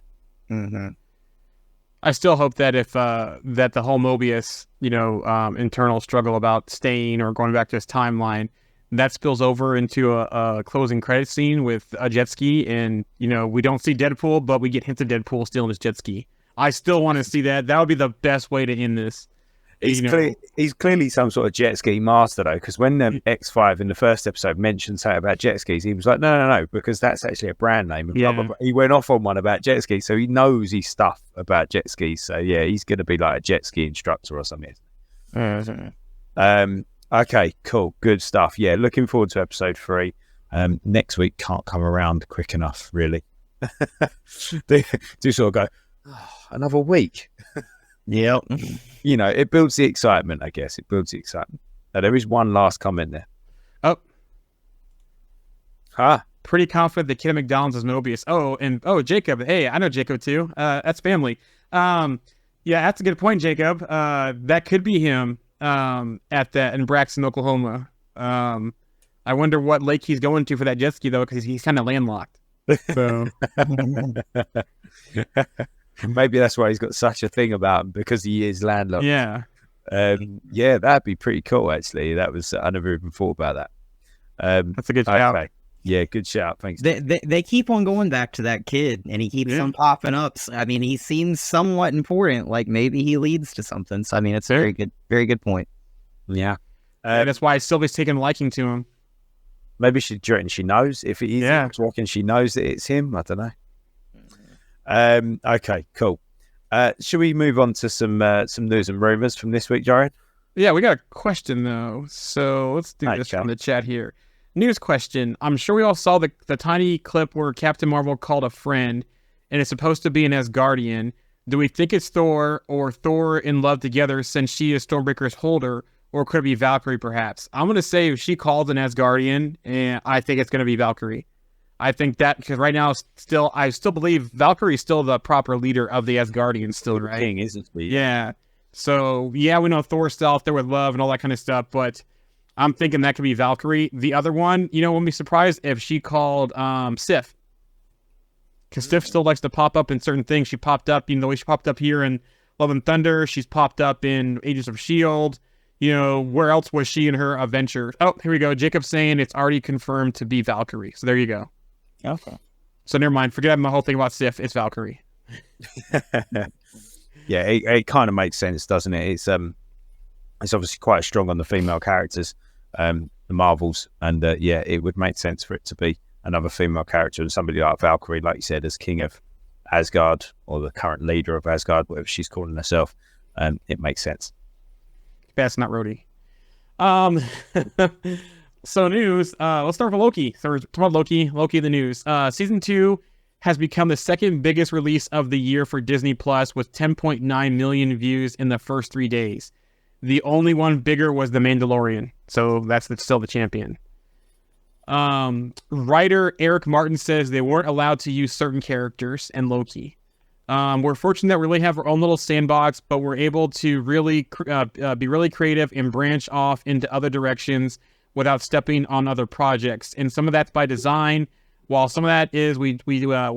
I still hope that if that the whole Mobius, internal struggle about staying or going back to his timeline, that spills over into a closing credit scene with a jet ski, and we don't see Deadpool, but we get hints of Deadpool still in his jet ski. I still want to see that. That would be the best way to end this. He's clearly some sort of jet ski master, though, because when X5 in the first episode mentioned something about jet skis, he was like, no, because that's actually a brand name. And blah, blah, blah. He went off on one about jet skis, so he knows his stuff about jet skis. So, yeah, he's going to be like a jet ski instructor or something. Okay, cool. Good stuff. Yeah, looking forward to episode 3. Next week can't come around quick enough, really. They do sort of go, another week. Yep. It builds the excitement, I guess. It builds the excitement. Now, there is one last comment there. Pretty confident that Kid McDonald's is Mobius. Jacob. Hey, I know Jacob too. That's family. Yeah, that's a good point, Jacob. That could be him in Braxton, Oklahoma. I wonder what lake he's going to for that jet ski, though, because he's kind of landlocked. So... Maybe that's why he's got such a thing about him, because he is landlocked. Yeah. Yeah, that'd be pretty cool, actually. I never even thought about that. That's a good shout. Okay. Yeah, good shout. Thanks. They keep on going back to that kid, and he keeps on popping up. So, I mean, he seems somewhat important. Like maybe he leads to something. So I mean, it's a very good point. Yeah. And that's why Sylvie's taking a liking to him. Maybe she knows if it is. Yeah. She knows that it's him. I don't know. Okay, cool. Should we move on to some news and rumors from this week, Jared? Yeah, we got a question though, so let's do this from the chat here. News question: I'm sure we all saw the tiny clip where Captain Marvel called a friend, and it's supposed to be an Asgardian. Do we think it's Thor or Thor in love together since she is Stormbreaker's holder, or could it be Valkyrie perhaps? I'm gonna say if she called an Asgardian, and I think it's gonna be Valkyrie. I think that because right now, I still believe Valkyrie is still the proper leader of the Asgardians, still, right? King, isn't he? Yeah. So yeah, we know Thor's still out there with love and all that kind of stuff, but I'm thinking that could be Valkyrie. The other one, wouldn't be surprised if she called Sif, because Sif still likes to pop up in certain things. She popped up, the way she popped up here in Love and Thunder. She's popped up in Agents of S.H.I.E.L.D. Where else was she in her adventure? Oh, here we go. Jacob's saying it's already confirmed to be Valkyrie. So there you go. Okay. So never mind. Forget my whole thing about Sif. It's Valkyrie. Yeah, it kind of makes sense, doesn't it? It's obviously quite strong on the female characters, the Marvels, and it would make sense for it to be another female character and somebody like Valkyrie, like you said, as King of Asgard or the current leader of Asgard, whatever she's calling herself. It makes sense. Best not Rhodey. So news, let's start with Loki. So we're talking about Loki the news. Season 2 has become the second biggest release of the year for Disney Plus with 10.9 million views in the first 3 days. The only one bigger was The Mandalorian. So that's still the champion. Writer Eric Martin says they weren't allowed to use certain characters in Loki. We're fortunate that we really have our own little sandbox, but we're able to really be really creative and branch off into other directions without stepping on other projects. And some of that's by design, while some of that is we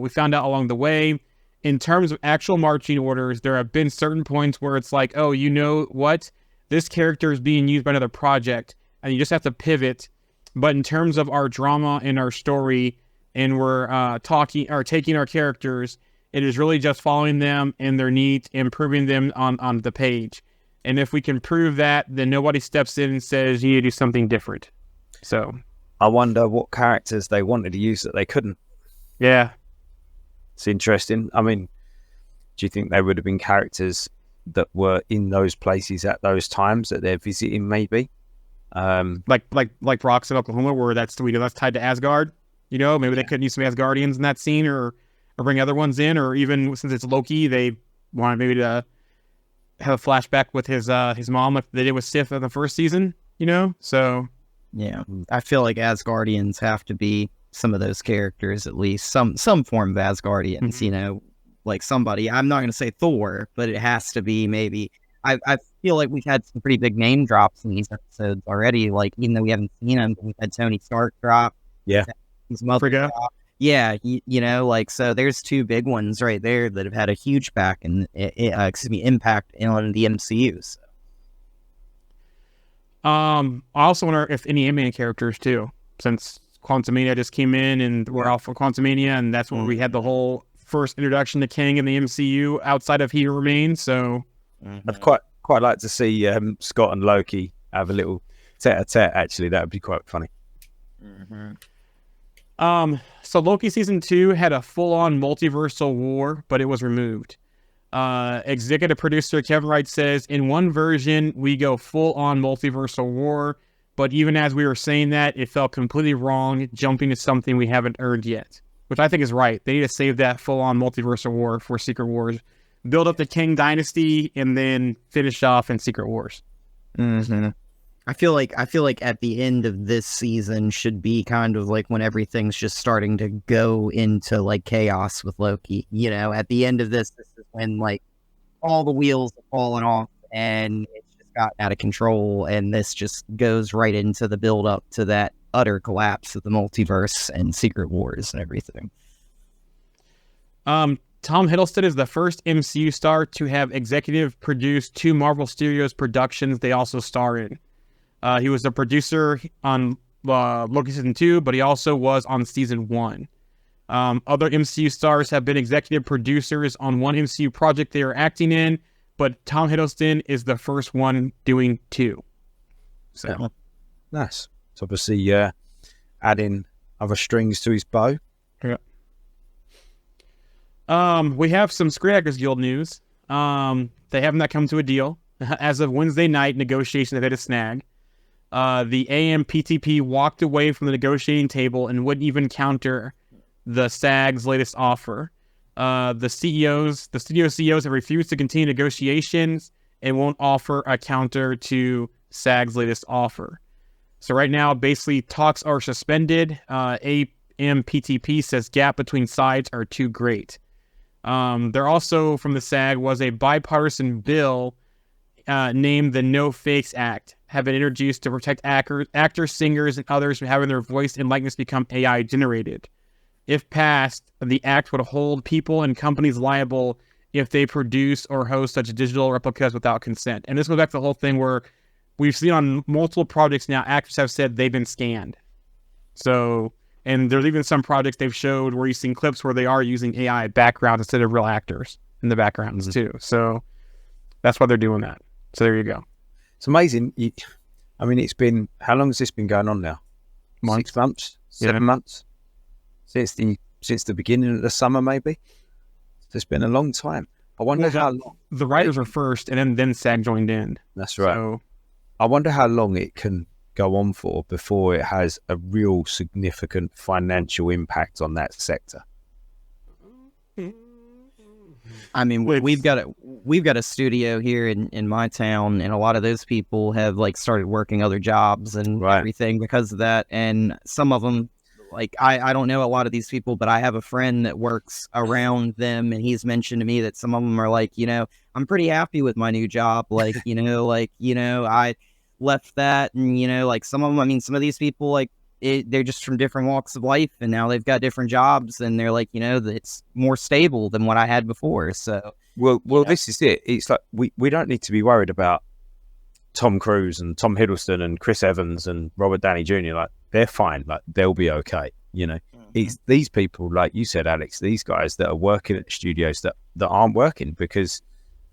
found out along the way. In terms of actual marching orders, there have been certain points where it's like, oh, you know what? This character is being used by another project, and you just have to pivot. But in terms of our drama and our story, and we're taking our characters, it is really just following them and their needs, improving them on the page. And if we can prove that, then nobody steps in and says, you need to do something different. So I wonder what characters they wanted to use that they couldn't. Yeah. It's interesting. I mean, do you think they would have been characters that were in those places at those times that they're visiting, maybe? Like Rocks in Oklahoma, where that's tied to Asgard. Maybe they couldn't use some Asgardians in that scene, or bring other ones in, or even since it's Loki, they wanted maybe to have a flashback with his mom like they did with Sif in the first season, So Yeah, I feel like Asgardians have to be some of those characters, at least some form of Asgardians. Like somebody. I'm not going to say Thor, but it has to be maybe. I feel like we've had some pretty big name drops in these episodes already. Like even though we haven't seen them, but we've had Tony Stark drop. Yeah, his mother drop. Yeah, so there's two big ones right there that have had a huge impact on the MCU. So. I also wonder if any Ant-Man characters too, since Quantumania just came in and we're off for Quantumania, and that's when we had the whole first introduction to Kang in the MCU outside of He Who Remains. So I'd quite like to see Scott and Loki have a little tete-a-tete. Actually, that would be quite funny. So Loki season 2 had a full-on multiversal war, but it was removed. Executive producer Kevin Wright says, in one version, we go full-on multiversal war, but even as we were saying that, it felt completely wrong, jumping to something we haven't earned yet, which I think is right. They need to save that full-on multiversal war for Secret Wars, build up the Kang Dynasty, and then finish off in Secret Wars. Mm-hmm. I feel like at the end of this season should be kind of like when everything's just starting to go into like chaos with Loki. At the end of this is when like all the wheels have fallen off and it's just gotten out of control, and this just goes right into the build up to that utter collapse of the multiverse and Secret Wars and everything. Tom Hiddleston is the first MCU star to have executive produced 2 Marvel Studios productions they also star in. He was a producer on Loki Season 2, but he also was on Season 1. Other MCU stars have been executive producers on one MCU project they are acting in, but Tom Hiddleston is the first one doing 2. So nice. It's obviously adding other strings to his bow. Yeah. We have some Screen Actors Guild news. They have not come to a deal. As of Wednesday night, negotiations have hit a snag. The AMPTP walked away from the negotiating table and wouldn't even counter the SAG's latest offer. The studio CEOs have refused to continue negotiations and won't offer a counter to SAG's latest offer. So right now, basically, talks are suspended. AMPTP says gap between sides are too great. There also, from the SAG, was a bipartisan bill named the No Fakes Act, have been introduced to protect actors, singers, and others from having their voice and likeness become AI generated. If passed, the act would hold people and companies liable if they produce or host such digital replicas without consent. And this goes back to the whole thing where we've seen on multiple projects now, actors have said they've been scanned. So, and there's even some projects they've showed where you've seen clips where they are using AI backgrounds instead of real actors in the backgrounds too. So that's why they're doing that. So there you go. It's amazing. It's been, how long has this been going on now? 6 months? 7 months? Since the beginning of the summer, maybe? It's been a long time. I wonder how long. The writers were first, and then SAG joined in. That's right. So, I wonder how long it can go on for before it has a real significant financial impact on that sector. I mean, we've got a studio here in my town, and a lot of those people have like started working other jobs and everything because of that. And some of them, like I don't know a lot of these people, but I have a friend that works around them, and he's mentioned to me that some of them are like, I'm pretty happy with my new job. Like, I left that, and like some of them, some of these people, like they're just from different walks of life, and now they've got different jobs, and they're like, it's more stable than what I had before. So, well, this is it. It's like we don't need to be worried about Tom Cruise and Tom Hiddleston and Chris Evans and Robert Downey Jr. Like, they're fine. Like, they'll be okay. It's these people, like you said, Alex, these guys that are working at the studios that aren't working because.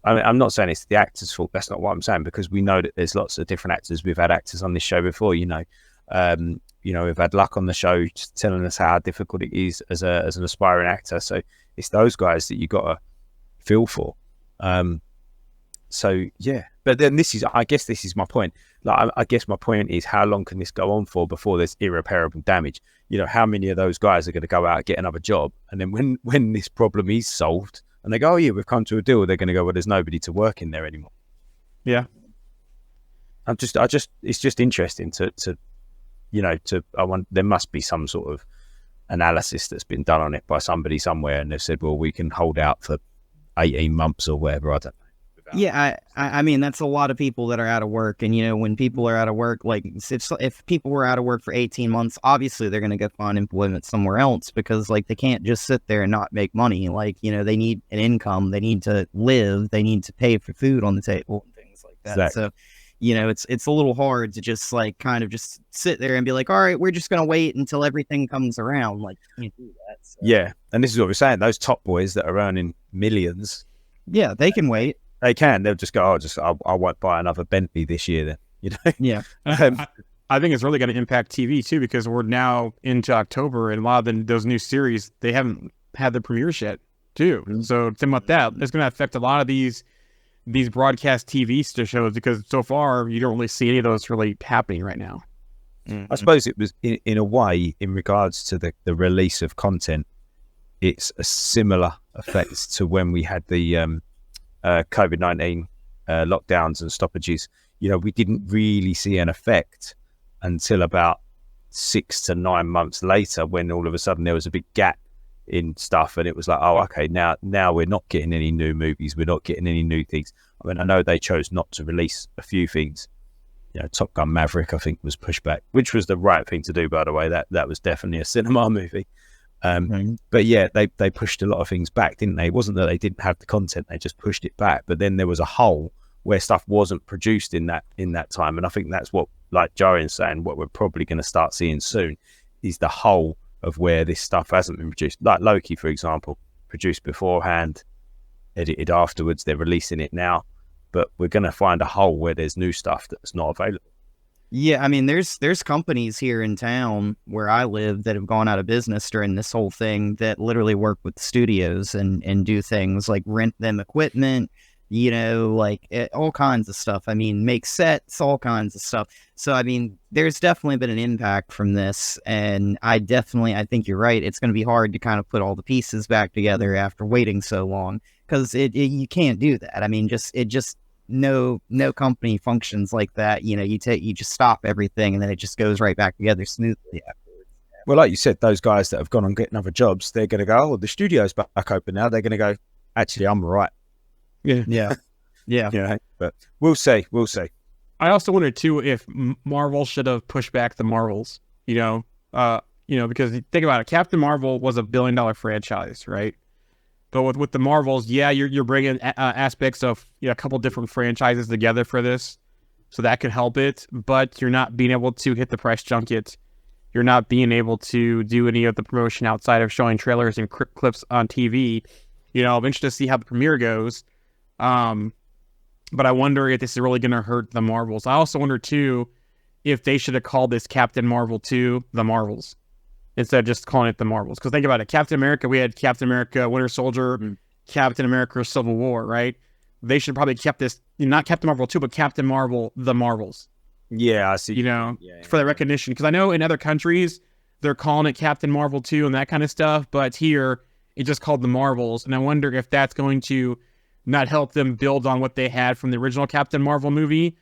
I'm not saying it's the actors' fault. That's not what I'm saying, because we know that there's lots of different actors. We've had actors on this show before, we've had Luck on the show telling us how difficult it is as an aspiring actor. So it's those guys that you got to feel for. So yeah, but then I guess this is my point. Like, I guess my point is, how long can this go on for before there's irreparable damage? How many of those guys are going to go out and get another job, and then when this problem is solved and they go, "Oh yeah, we've come to a deal." They're going to go, "Well, there's nobody to work in there anymore." Yeah. It's just interesting there must be some sort of analysis that's been done on it by somebody somewhere, and they've said, well, we can hold out for 18 months or whatever. I don't know. Yeah, I mean, that's a lot of people that are out of work. And, when people are out of work, like if people were out of work for 18 months, obviously they're going to go find employment somewhere else because like they can't just sit there and not make money. Like, they need an income, they need to live, they need to pay for food on the table and things like that. Exactly. So, it's a little hard to just like kind of just sit there and be like, all right, we're just going to wait until everything comes around. Like, you can't do that. So. Yeah. And this is what we're saying. Those top boys that are earning millions. Yeah, they can wait. They can. They'll just go, I won't buy another Bentley this year then, Yeah. I think it's really going to impact TV too, because we're now into October and a lot of those new series, they haven't had the premieres yet too. Mm-hmm. So think about that. It's going to affect a lot of these broadcast TV shows because so far you don't really see any of those really happening right now. Mm-hmm. I suppose it was in a way, in regards to the release of content, it's a similar effect to when we had the COVID-19 lockdowns and stoppages. We didn't really see an effect until about 6 to 9 months later, when all of a sudden there was a big gap in stuff, and it was like, oh, okay, now we're not getting any new movies, we're not getting any new things. I mean, I know they chose not to release a few things. Top Gun Maverick, I think, was pushed back, which was the right thing to do, by the way. That was definitely a cinema movie. But yeah, they pushed a lot of things back, didn't they? It wasn't that they didn't have the content, they just pushed it back. But then there was a hole where stuff wasn't produced in that time. And I think that's what, like Jarian's saying, what we're probably going to start seeing soon is the hole of where this stuff hasn't been produced. Like Loki, for example, produced beforehand, edited afterwards, they're releasing it now. But we're going to find a hole where there's new stuff that's not available. Yeah, I mean, there's companies here in town where I live that have gone out of business during this whole thing that literally work with studios and do things like rent them equipment, all kinds of stuff. I mean, make sets, all kinds of stuff. So, I mean, there's definitely been an impact from this. And I think you're right. It's going to be hard to kind of put all the pieces back together after waiting so long because you can't do that. I mean, no company functions like that. You just stop everything and then it just goes right back together smoothly afterwards. Well, like you said, those guys that have gone on getting other jobs, they're going to go, oh, the studio's back open now. They're going to go, actually, I'm right. Yeah. But we'll see. I also wonder too if Marvel should have pushed back the Marvels. Because think about it, Captain Marvel was $1 billion franchise, right? But with the Marvels, yeah, you're bringing aspects of a couple different franchises together for this, so that could help it. But you're not being able to hit the press junket. You're not being able to do any of the promotion outside of showing trailers and clips on TV. I'm interested to see how the premiere goes. But I wonder if this is really going to hurt the Marvels. I also wonder too if they should have called this Captain Marvel 2 the Marvels, instead of just calling it the Marvels. Because think about it. Captain America, we had Captain America, Winter Soldier, Captain America, Civil War, right? They should have probably kept this, not Captain Marvel 2, but Captain Marvel, the Marvels. Yeah, I see. For the recognition. Because I know in other countries, they're calling it Captain Marvel 2 and that kind of stuff. But here, it's just called the Marvels. And I wonder if that's going to not help them build on what they had from the original Captain Marvel movie.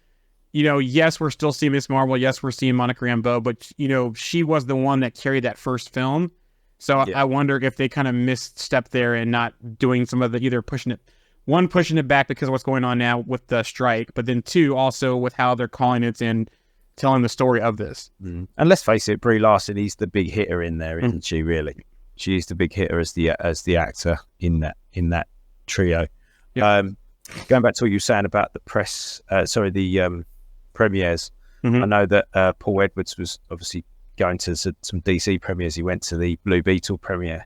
Yes, we're still seeing Miss Marvel. Yes, we're seeing Monica Rambeau, but, she was the one that carried that first film. So yeah. I wonder if they kind of misstepped there and not doing some of the, either pushing it back because of what's going on now with the strike, but then two, also with how they're calling it and telling the story of this. And let's face it, Brie Larson is the big hitter in there, isn't she, really? She is the big hitter as the actor in that trio. Yeah. Going back to what you were saying about the premieres. I know that Paul Edwards was obviously going to some DC premieres. He went to the Blue Beetle premiere,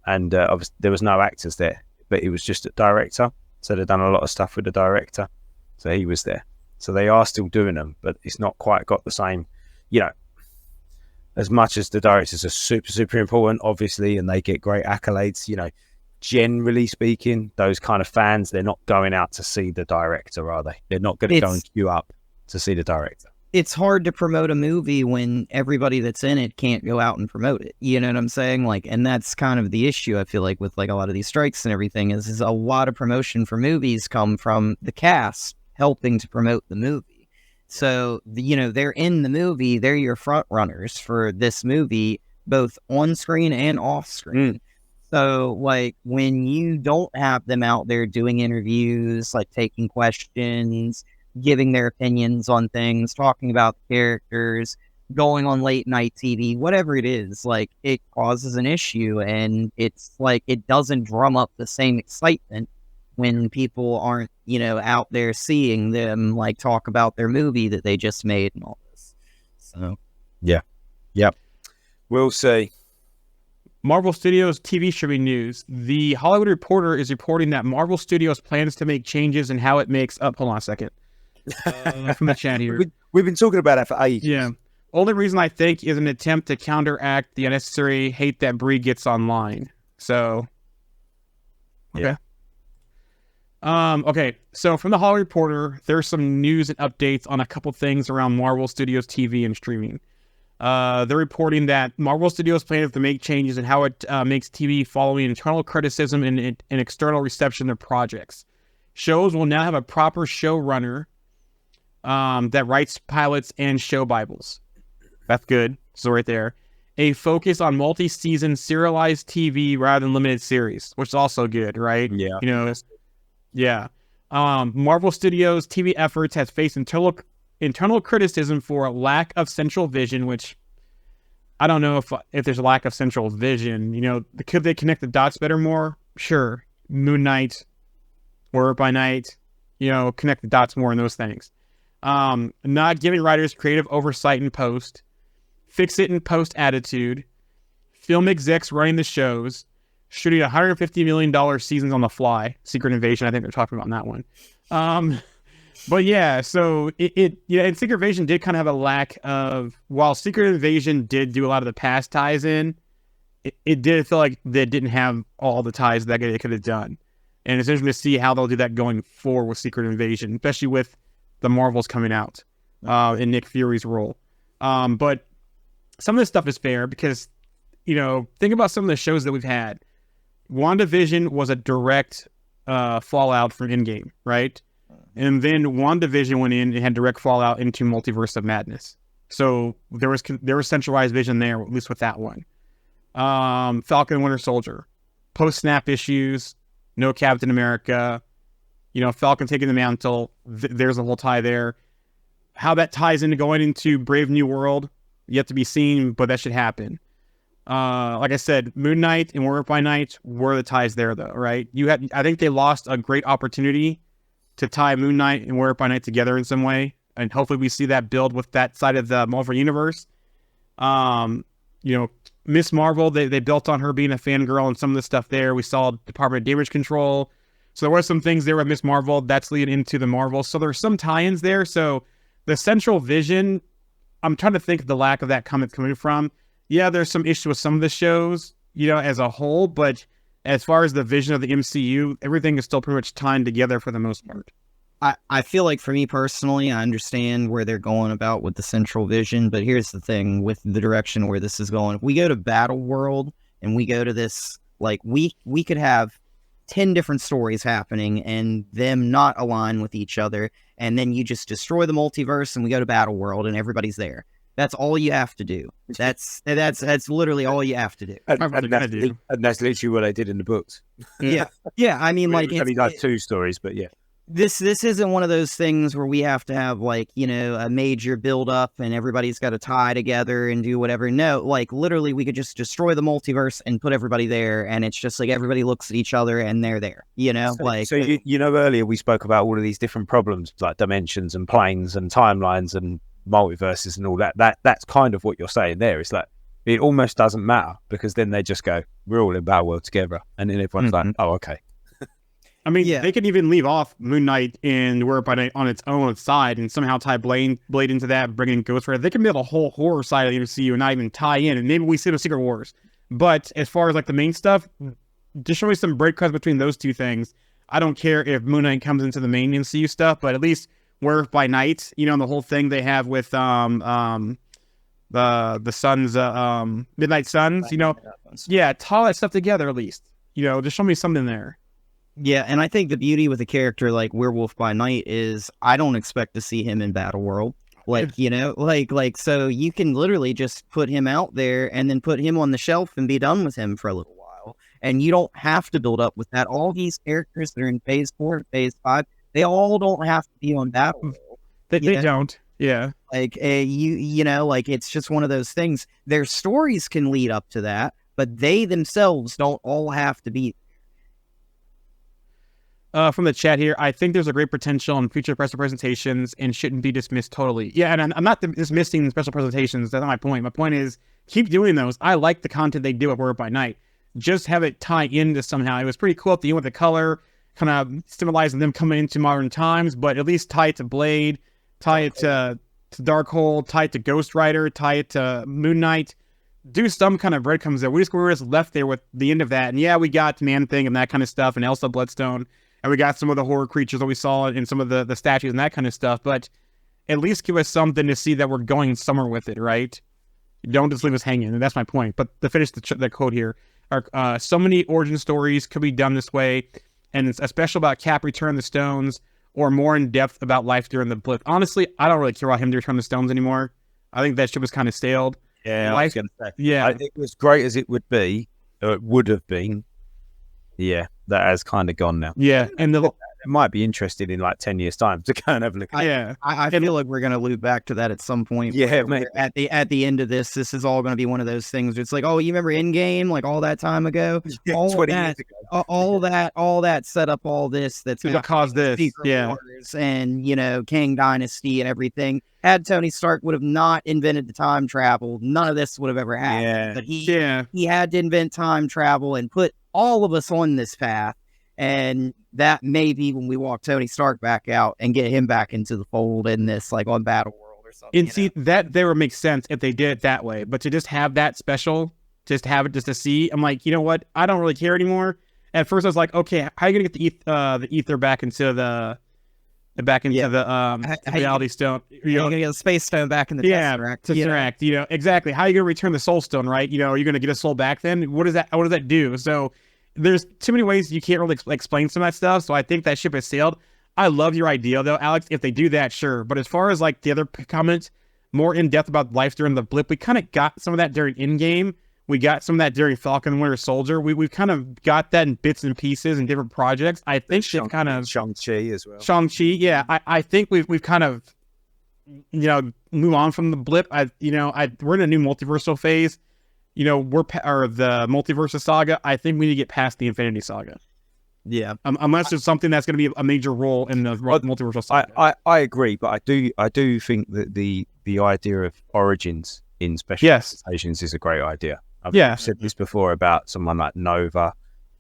and obviously there was no actors there, but it was just a director. So they've done a lot of stuff with the director, so he was there. So they are still doing them, but it's not quite got the same, as much as the directors are super, super important, obviously, and they get great accolades, generally speaking, those kind of fans, they're not going out to see the director, are they? They're not going to go and queue up to see the director. it's hard to promote a movie when everybody that's in it can't go out and promote it. You know what I'm saying? Like, and that's kind of the issue, I feel like, with like a lot of these strikes and everything is a lot of promotion for movies come from the cast helping to promote the movie. So, they're in the movie, they're your front runners for this movie, both on screen and off screen. So, like, when you don't have them out there doing interviews, like taking questions, giving their opinions on things, talking about the characters, going on late night TV, whatever it is, like, it causes an issue, and it's like it doesn't drum up the same excitement when people aren't, out there seeing them like talk about their movie that they just made and all this. So Yep. We'll see. Marvel Studios TV streaming news. The Hollywood Reporter is reporting that Marvel Studios plans to make changes in how it makes up. Hold on a second. From the chat here. We've been talking about that for ages. Yeah. Only reason I think is an attempt to counteract the unnecessary hate that Brie gets online. So, okay. Yeah. Okay. So from the Hollywood Reporter, there's some news and updates on a couple things around Marvel Studios TV and streaming. They're reporting that Marvel Studios plans to make changes in how it makes TV following internal criticism and external reception of projects. Shows will now have a proper showrunner that writes pilots and show Bibles. That's good. So right there. A focus on multi-season serialized TV rather than limited series, which is also good, right? Yeah. Yeah. Marvel Studios TV efforts has faced internal criticism for a lack of central vision, which I don't know if there's a lack of central vision. Could they connect the dots better more? Sure. Moon Knight, Warrior by Night, connect the dots more in those things. Not giving writers creative oversight in post, fix it in post attitude, film execs running the shows, shooting $150 million seasons on the fly. Secret Invasion, I think they're talking about in that one. But yeah, so and Secret Invasion did kind of have a lack of, while Secret Invasion did do a lot of the past ties in, it did feel like they didn't have all the ties that they could have done. And it's interesting to see how they'll do that going forward with Secret Invasion, especially with the Marvels coming out in Nick Fury's role. But some of this stuff is fair because, think about some of the shows that we've had. WandaVision was a direct fallout from Endgame, right? And then WandaVision went in and had direct fallout into Multiverse of Madness. So there was centralized vision there, at least with that one. Falcon and Winter Soldier. Post-snap issues, no Captain America. Falcon taking the mantle. There's a whole tie there. How that ties into going into Brave New World, yet to be seen, but that should happen. Like I said, Moon Knight and Warrior by Night were the ties there, though, right? I think they lost a great opportunity to tie Moon Knight and Warrior by Night together in some way, and hopefully we see that build with that side of the Marvel Universe. Miss Marvel, they built on her being a fangirl and some of the stuff there. We saw Department of Damage Control. So there were some things there with Miss Marvel that's leading into the Marvel. So there's some tie-ins there. So the central vision, I'm trying to think of the lack of that coming from. Yeah, there's some issue with some of the shows, as a whole, but as far as the vision of the MCU, everything is still pretty much tied together for the most part. I feel like for me personally, I understand where they're going about with the central vision, but here's the thing with the direction where this is going. If we go to Battle World and we go to this, like we could have 10 different stories happening and them not align with each other, and then you just destroy the multiverse and we go to Battle World and everybody's there. That's all you have to do. That's literally all you have to do. And that's literally what I did in the books. Yeah. I mean, like, it's only like two stories, but yeah. This isn't one of those things where we have to have a major build up and everybody's got to tie together and do whatever. No, like literally we could just destroy the multiverse and put everybody there, and it's just like everybody looks at each other and they're there. So earlier we spoke about all of these different problems like dimensions and planes and timelines and multiverses and all that. That's kind of what you're saying there. It's like it almost doesn't matter because then they just go, we're all in Battle World together, and then everyone's like, oh, okay. I mean, They could even leave off Moon Knight and Warrior by Night on its own side and somehow tie Blade into that, bring in Ghost Rider. They can build a whole horror side of the MCU and not even tie in, and maybe we see the Secret Wars. But as far as like the main stuff, just show me some breadcrumbs between those two things. I don't care if Moon Knight comes into the main MCU stuff, but at least Werewolf by Night, you know, and the whole thing they have with the Suns, Midnight Suns, you know, yeah, tie all that stuff together at least. You know, just show me something there. Yeah, and I think the beauty with a character like Werewolf by Night is I don't expect to see him in Battle World. Like, you know, like so you can literally just put him out there and then put him on the shelf and be done with him for a little while. And you don't have to build up with that. All these characters that are in phase 4 and phase 5, they all don't have to be on Battle World. They don't. Yeah. Like you know, like it's just one of those things. Their stories can lead up to that, but they themselves don't all have to be. From the chat here, I think there's a great potential in future special presentations and shouldn't be dismissed totally. Yeah, and I'm not dismissing special presentations. That's not my point. My point is keep doing those. I like the content they do at Werewolf by Night. Just have it tie into somehow. It was pretty cool at the end with the color, kind of symbolizing them coming into modern times, but at least tie it to Blade, tie it to Darkhold, tie it to Ghost Rider, tie it to Moon Knight. Do some kind of breadcrumbs there. We were just left there with the end of that. And yeah, we got Man-Thing and that kind of stuff and Elsa Bloodstone. And we got some of the horror creatures that we saw in some of the statues and that kind of stuff. But at least give us something to see that we're going somewhere with it, right? Don't just leave us hanging. And that's my point. But to finish the quote here, so many origin stories could be done this way. And it's especially about Cap Return the Stones or more in depth about life during the blip. Honestly, I don't really care about him to return the stones anymore. I think that ship was kind of staled. Yeah, life, I was going to say. Yeah. It was great as it would be, or it would have been. Yeah, that has kind of gone now. Yeah, and it might be interested in like 10 years' time to go and have a look at it. I feel like we're going to loop back to that at some point. Yeah, maybe. At the end of this is all going to be one of those things. It's like, oh, you remember Endgame, like all that time ago? Yeah, all 20 that, years ago. all that set up all this that's going to cause this. Yeah. Wars and, you know, Kang Dynasty and everything. Had Tony Stark would have not invented the time travel, none of this would have ever happened. Yeah. But he had to invent time travel and put all of us on this path. And that may be when we walk Tony Stark back out and get him back into the fold in this, like on Battle World or something. And see, that there would make sense if they did it that way. But to just have that special, just have it just to see, I'm like, you know what? I don't really care anymore. At first, I was like, okay, how are you gonna get the ether back into the reality stone? You're gonna get the space stone back in the Tesseract. You know, exactly. How are you gonna return the soul stone? Right? You know, are you gonna get a soul back then? What does that do? So there's too many ways you can't really explain some of that stuff. So I think that ship has sailed. I love your idea though, Alex. If they do that, sure. But as far as like the other comments, more in depth about life during the blip, we kind of got some of that during Endgame. We got some of that during Falcon and Winter Soldier. We've kind of got that in bits and pieces in different projects. I think they've kind of Shang-Chi as well. Shang-Chi, yeah. I think we've kind of, you know, move on from the blip. We're in a new multiversal phase. You know, or the multiverse saga. I think we need to get past the Infinity Saga. Yeah. Unless there's something that's going to be a major role in the multiversal saga. I agree, but I do think that the idea of origins in special presentations is a great idea. I've said this before about someone like Nova.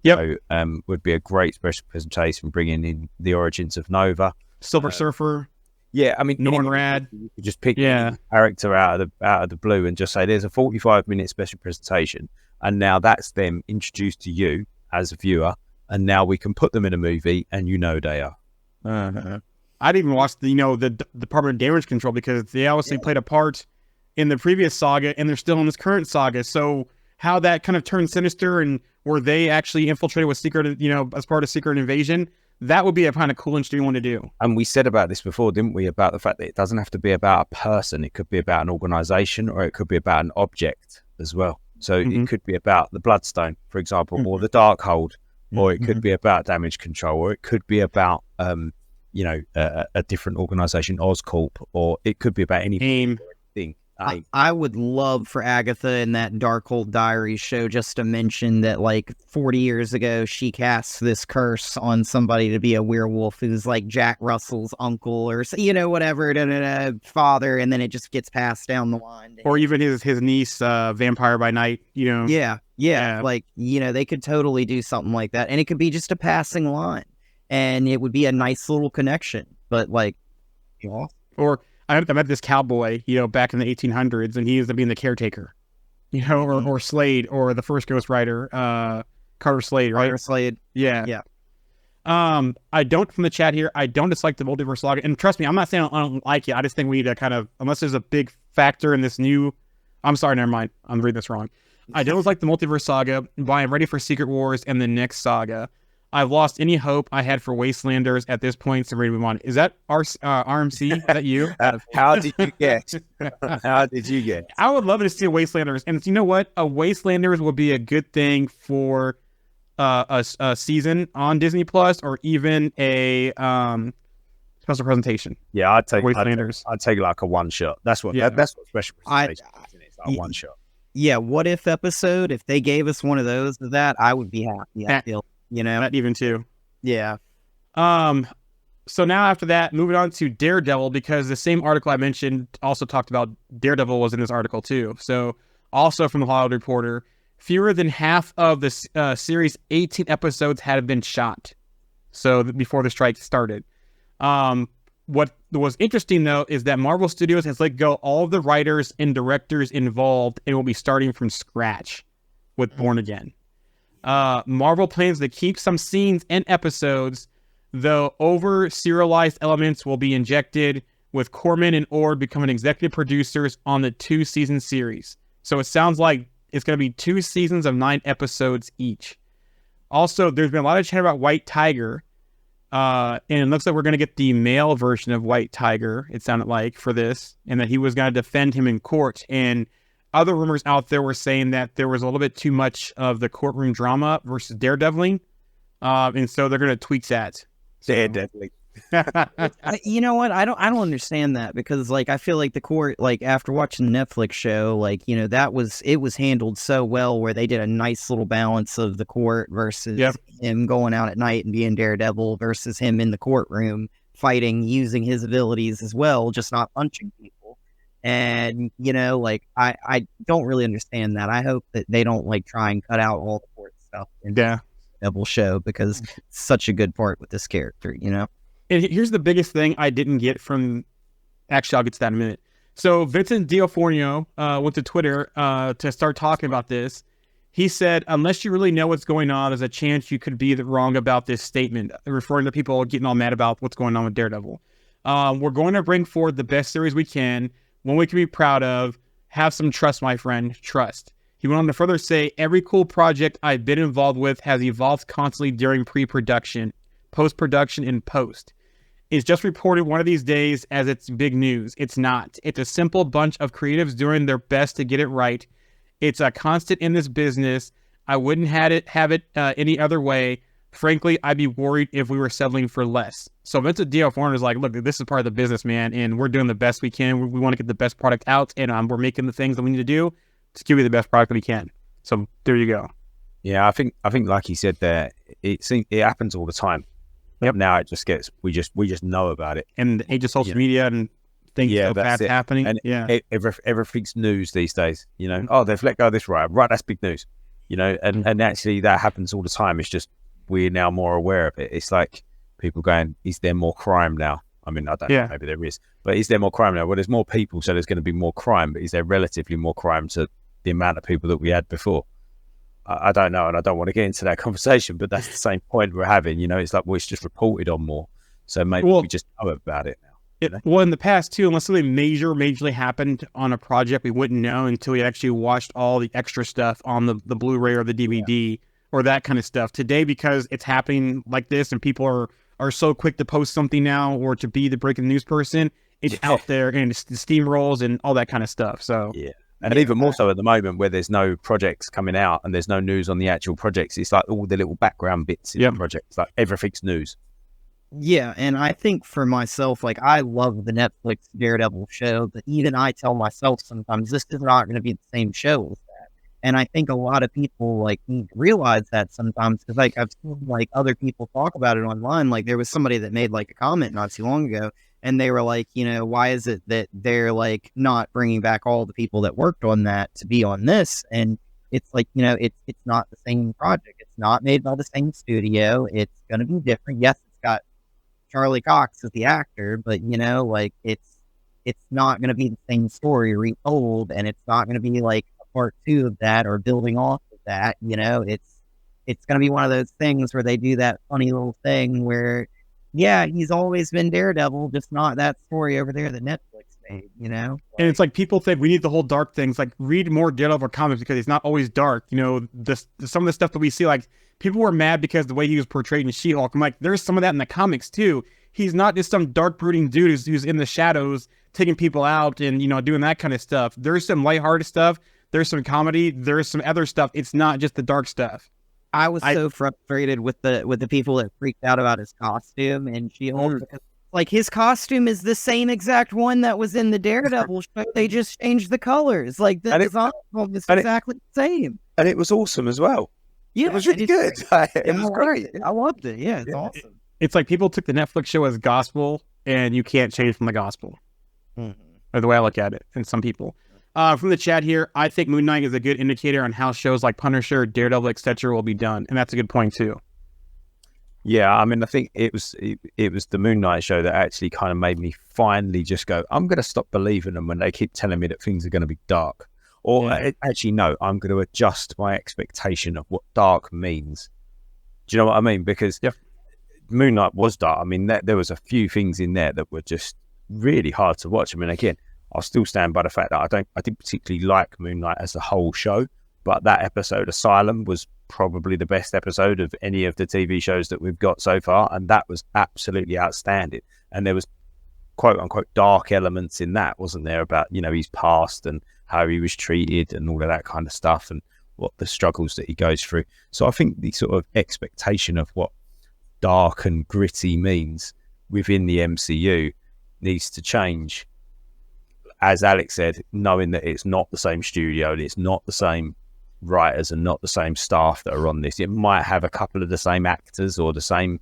Yep. So, would be a great special presentation, bringing in the origins of Nova. Silver Surfer. Yeah, I mean, Norman Rad. You could just pick a character out of the blue and just say, there's a 45-minute special presentation, and now that's them introduced to you as a viewer, and now we can put them in a movie, and you know they are. I didn't even watch the Department of Damage Control because they obviously played a part in the previous saga, and they're still in this current saga. So how that kind of turned sinister, and were they actually infiltrated with secret, as part of Secret Invasion? That would be a kind of cool, interesting one to do. And we said about this before, didn't we? About the fact that it doesn't have to be about a person. It could be about an organization, or it could be about an object as well. So it could be about the Bloodstone, for example, or the Darkhold, or it could be about damage control, or it could be about, a different organization, Oscorp, or it could be about anything. I would love for Agatha in that Darkhold Diaries show just to mention that, like, 40 years ago, she casts this curse on somebody to be a werewolf who's like Jack Russell's uncle or, whatever, father, and then it just gets passed down the line. Or even his niece, Vampire by Night, Yeah. Like, they could totally do something like that. And it could be just a passing line. And it would be a nice little connection. But, like, Or I met this cowboy, back in the 1800s, and he ends up being the caretaker, or Slade, or the first Ghost Rider, Carter Slade, right? Carter Slade. Yeah. I don't, from the chat here, I don't dislike the multiverse saga. And trust me, I'm not saying I don't like it. I just think we need to kind of, unless there's a big factor in this new, I'm sorry, never mind. I'm reading this wrong. I don't like the multiverse saga, but I'm ready for Secret Wars and the next saga. I've lost any hope I had for Wastelanders at this point, so we're ready to move on. Is that RMC? Is that you? How did you guess? How did you guess? I would love to see a Wastelanders. And you know what? A Wastelanders would be a good thing for a season on Disney Plus, or even a special presentation. Yeah, I'd take Wastelanders. I'd take like a one shot. That's what that's what special presentation is. Isn't it? It's like a one shot. Yeah, what if episode? If they gave us one of those of that, I would be happy. I feel, not even two. Yeah. So now after that, moving on to Daredevil, because the same article I mentioned also talked about Daredevil was in this article too. So also from the Hollywood Reporter, fewer than half of the series' 18 episodes had been shot. So before the strike started. What was interesting, though, is that Marvel Studios has let go all of the writers and directors involved and will be starting from scratch with Born Again. Marvel plans to keep some scenes and episodes, though over-serialized elements will be injected, with Corman and Ord becoming executive producers on the 2-season series. So it sounds like it's going to be 2 seasons of 9 episodes each. Also, there's been a lot of chat about White Tiger, and it looks like we're going to get the male version of White Tiger, it sounded like, for this, and that he was going to defend him in court. And other rumors out there were saying that there was a little bit too much of the courtroom drama versus Daredeviling, and so they're going to tweak that. Daredeviling. You know what? I don't understand that, because like I feel like the court, like after watching the Netflix show, like, you know, it was handled so well, where they did a nice little balance of the court versus him going out at night and being Daredevil versus him in the courtroom fighting, using his abilities as well, just not punching people. And, you know, like I don't really understand that. I hope that they don't like try and cut out all the court stuff in the Daredevil show, because it's such a good part with this character, you know? And here's the biggest thing I didn't get from... Actually, I'll get to that in a minute. So Vincent D'Onofrio went to Twitter to start talking about this. He said, unless you really know what's going on, there's a chance you could be wrong about this statement, referring to people getting all mad about what's going on with Daredevil. We're going to bring forward the best series we can, one we can be proud of. Have some trust, my friend. Trust. He went on to further say, every cool project I've been involved with has evolved constantly during pre-production, post-production, and post. It's just reported one of these days as it's big news. It's not. It's a simple bunch of creatives doing their best to get it right. It's a constant in this business. I wouldn't have it any other way. Frankly, I'd be worried if we were settling for less. So Vincent D'Onofrio is like, look, this is part of the business, man, and we're doing the best we can. We want to get the best product out, and we're making the things that we need to do to give you the best product that we can. So there you go. Yeah, I think like he said there, it happens all the time. Yep. Now it just gets we just know about it, and the age of social media and things so fast happening. And everything's news these days. You know, oh, they've let go of this, right? That's big news. You know, and actually that happens all the time. It's just we're now more aware of it. It's like people going, is there more crime now? I mean, I don't know, maybe there is, but is there more crime now? Well, there's more people, so there's going to be more crime. But is there relatively more crime to the amount of people that we had before? I don't know, and I don't want to get into that conversation, but that's the same point we're having. You know, it's like, well, it's just reported on more, so maybe we just know about it now. Well, in the past too, unless something majorly happened on a project, we wouldn't know until we actually watched all the extra stuff on the Blu-ray or the DVD or that kind of stuff. Today, because it's happening like this, and people are so quick to post something now or to be the breaking news person, it's out there and it's the steamrolls and all that kind of stuff. So And even more so at the moment, where there's no projects coming out and there's no news on the actual projects. It's like all the little background bits in the projects, like everything's news. Yeah, and I think for myself, like, I love the Netflix Daredevil show, but even I tell myself sometimes this is not going to be the same show as that. And I think a lot of people, like, need to realize that sometimes, because, like, I've seen, like, other people talk about it online. Like, there was somebody that made, like, a comment not too long ago, and they were like, you know, why is it that they're, like, not bringing back all the people that worked on that to be on this? And it's like, you know, it's not the same project. It's not made by the same studio. It's going to be different. Yes, it's got Charlie Cox as the actor, but, you know, like, it's not going to be the same story retold, and it's not going to be, like, a part 2 of that or building off of that. You know, it's it's going to be one of those things where they do that funny little thing where, yeah, he's always been Daredevil, just not that story over there that Netflix made, you know? And it's like people think we need the whole dark things. Like, read more Daredevil comics because he's not always dark. You know, some of the stuff that we see, like, people were mad because the way he was portrayed in She-Hulk. I'm like, there's some of that in the comics too. He's not just some dark brooding dude who's in the shadows taking people out and, you know, doing that kind of stuff. There's some lighthearted stuff. There's some comedy. There's some other stuff. It's not just the dark stuff. I was so frustrated with the people that freaked out about his costume and She-Hulk because, like, his costume is the same exact one that was in the Daredevil show. They just changed the colors. Like, the design is exactly the same. And it was awesome as well. Yeah, it was really good. It was great. I loved it. Yeah, it's awesome. It's like people took the Netflix show as gospel, and you can't change from the gospel. Or the way I look at it, and some people. From the chat here, I think Moon Knight is a good indicator on how shows like Punisher, Daredevil, etc. will be done, and that's a good point too. Yeah, I mean, I think it was the Moon Knight show that actually kind of made me finally just go, I'm going to stop believing them when they keep telling me that things are going to be dark. Or actually, no, I'm going to adjust my expectation of what dark means. Do you know what I mean? Because Moon Knight was dark. I mean, there was a few things in there that were just really hard to watch. I mean, again, I'll still stand by the fact that I didn't particularly like Moon Knight as a whole show, but that episode, Asylum, was probably the best episode of any of the TV shows that we've got so far, and that was absolutely outstanding. And there was quote unquote dark elements in that, wasn't there, about, you know, his past and how he was treated and all of that kind of stuff and what the struggles that he goes through. So I think the sort of expectation of what dark and gritty means within the MCU needs to change. As Alex said, knowing that it's not the same studio and it's not the same writers and not the same staff that are on this. It might have a couple of the same actors or the same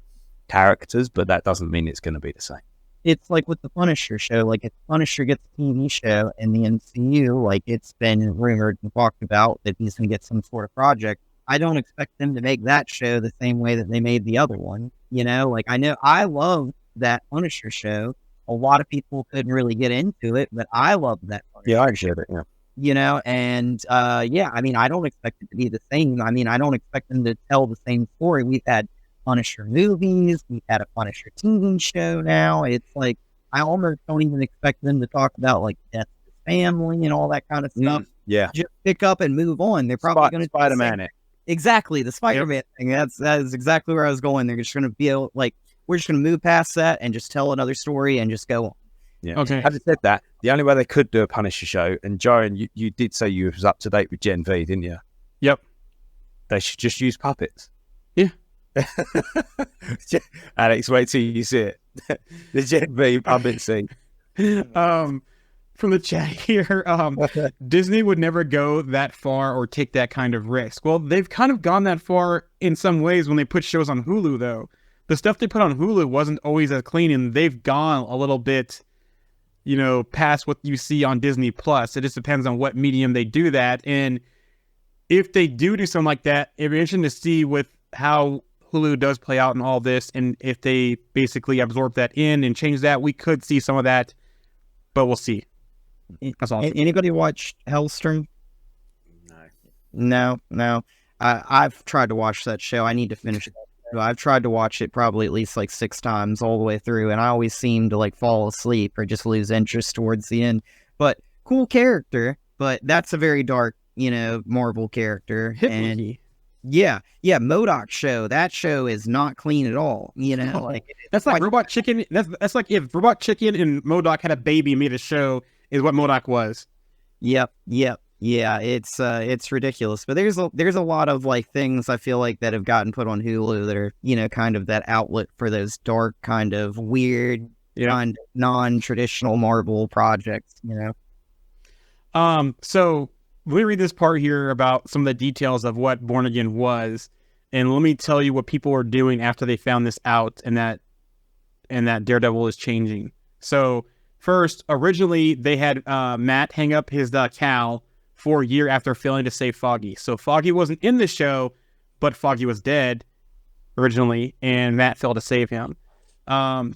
characters, but that doesn't mean it's going to be the same. It's like with the Punisher show. Like, if Punisher gets a TV show in the MCU, like, it's been rumored and talked about that he's going to get some sort of project. I don't expect them to make that show the same way that they made the other one. You know, like, I know I love that Punisher show. A lot of people couldn't really get into it, but I love that Punisher I enjoyed it, yeah. You know, and I mean, I don't expect it to be the same. I mean, I don't expect them to tell the same story. We've had Punisher movies, we've had a Punisher TV show now. It's like, I almost don't even expect them to talk about, like, death of his family and all that kind of stuff. Yeah. Just pick up and move on. They're probably going to Spider-Man it. Exactly, the Spider-Man thing. That is exactly where I was going. They're just going to be able, like, we're just going to move past that and just tell another story and just go on. Yeah. Okay. Having said that, the only way they could do a Punisher show, and Jorian, you did say you was up to date with Gen V, didn't you? Yep. They should just use puppets. Yeah. Alex, wait till you see it. The Gen V puppet scene. From the chat here, Disney would never go that far or take that kind of risk. Well, they've kind of gone that far in some ways when they put shows on Hulu, though. The stuff they put on Hulu wasn't always as clean, and they've gone a little bit, you know, past what you see on Disney Plus. It just depends on what medium they do that. And if they do something like that, it'd be interesting to see with how Hulu does play out in all this, and if they basically absorb that in and change that, we could see some of that, but we'll see. That's all. Anybody watch Hellstrom? No. I've tried to watch that show. I need to finish it. I've tried to watch it probably at least like 6 times all the way through, and I always seem to like fall asleep or just lose interest towards the end. But cool character, but that's a very dark, you know, Marvel character. And yeah, MODOK show. That show is not clean at all. You know, like that's like Robot Chicken. That's like if Robot Chicken and MODOK had a baby and made a show, is what MODOK was. Yep. Yeah, it's ridiculous. But there's a lot of like things I feel like that have gotten put on Hulu that are, you know, kind of that outlet for those dark kind of weird, kind of non-traditional Marvel projects, you know. So let me read this part here about some of the details of what Born Again was, and let me tell you what people are doing after they found this out and that Daredevil is changing. So first, originally they had Matt hang up his cowl for a year after failing to save Foggy. So Foggy wasn't in the show, but Foggy was dead originally, and Matt failed to save him.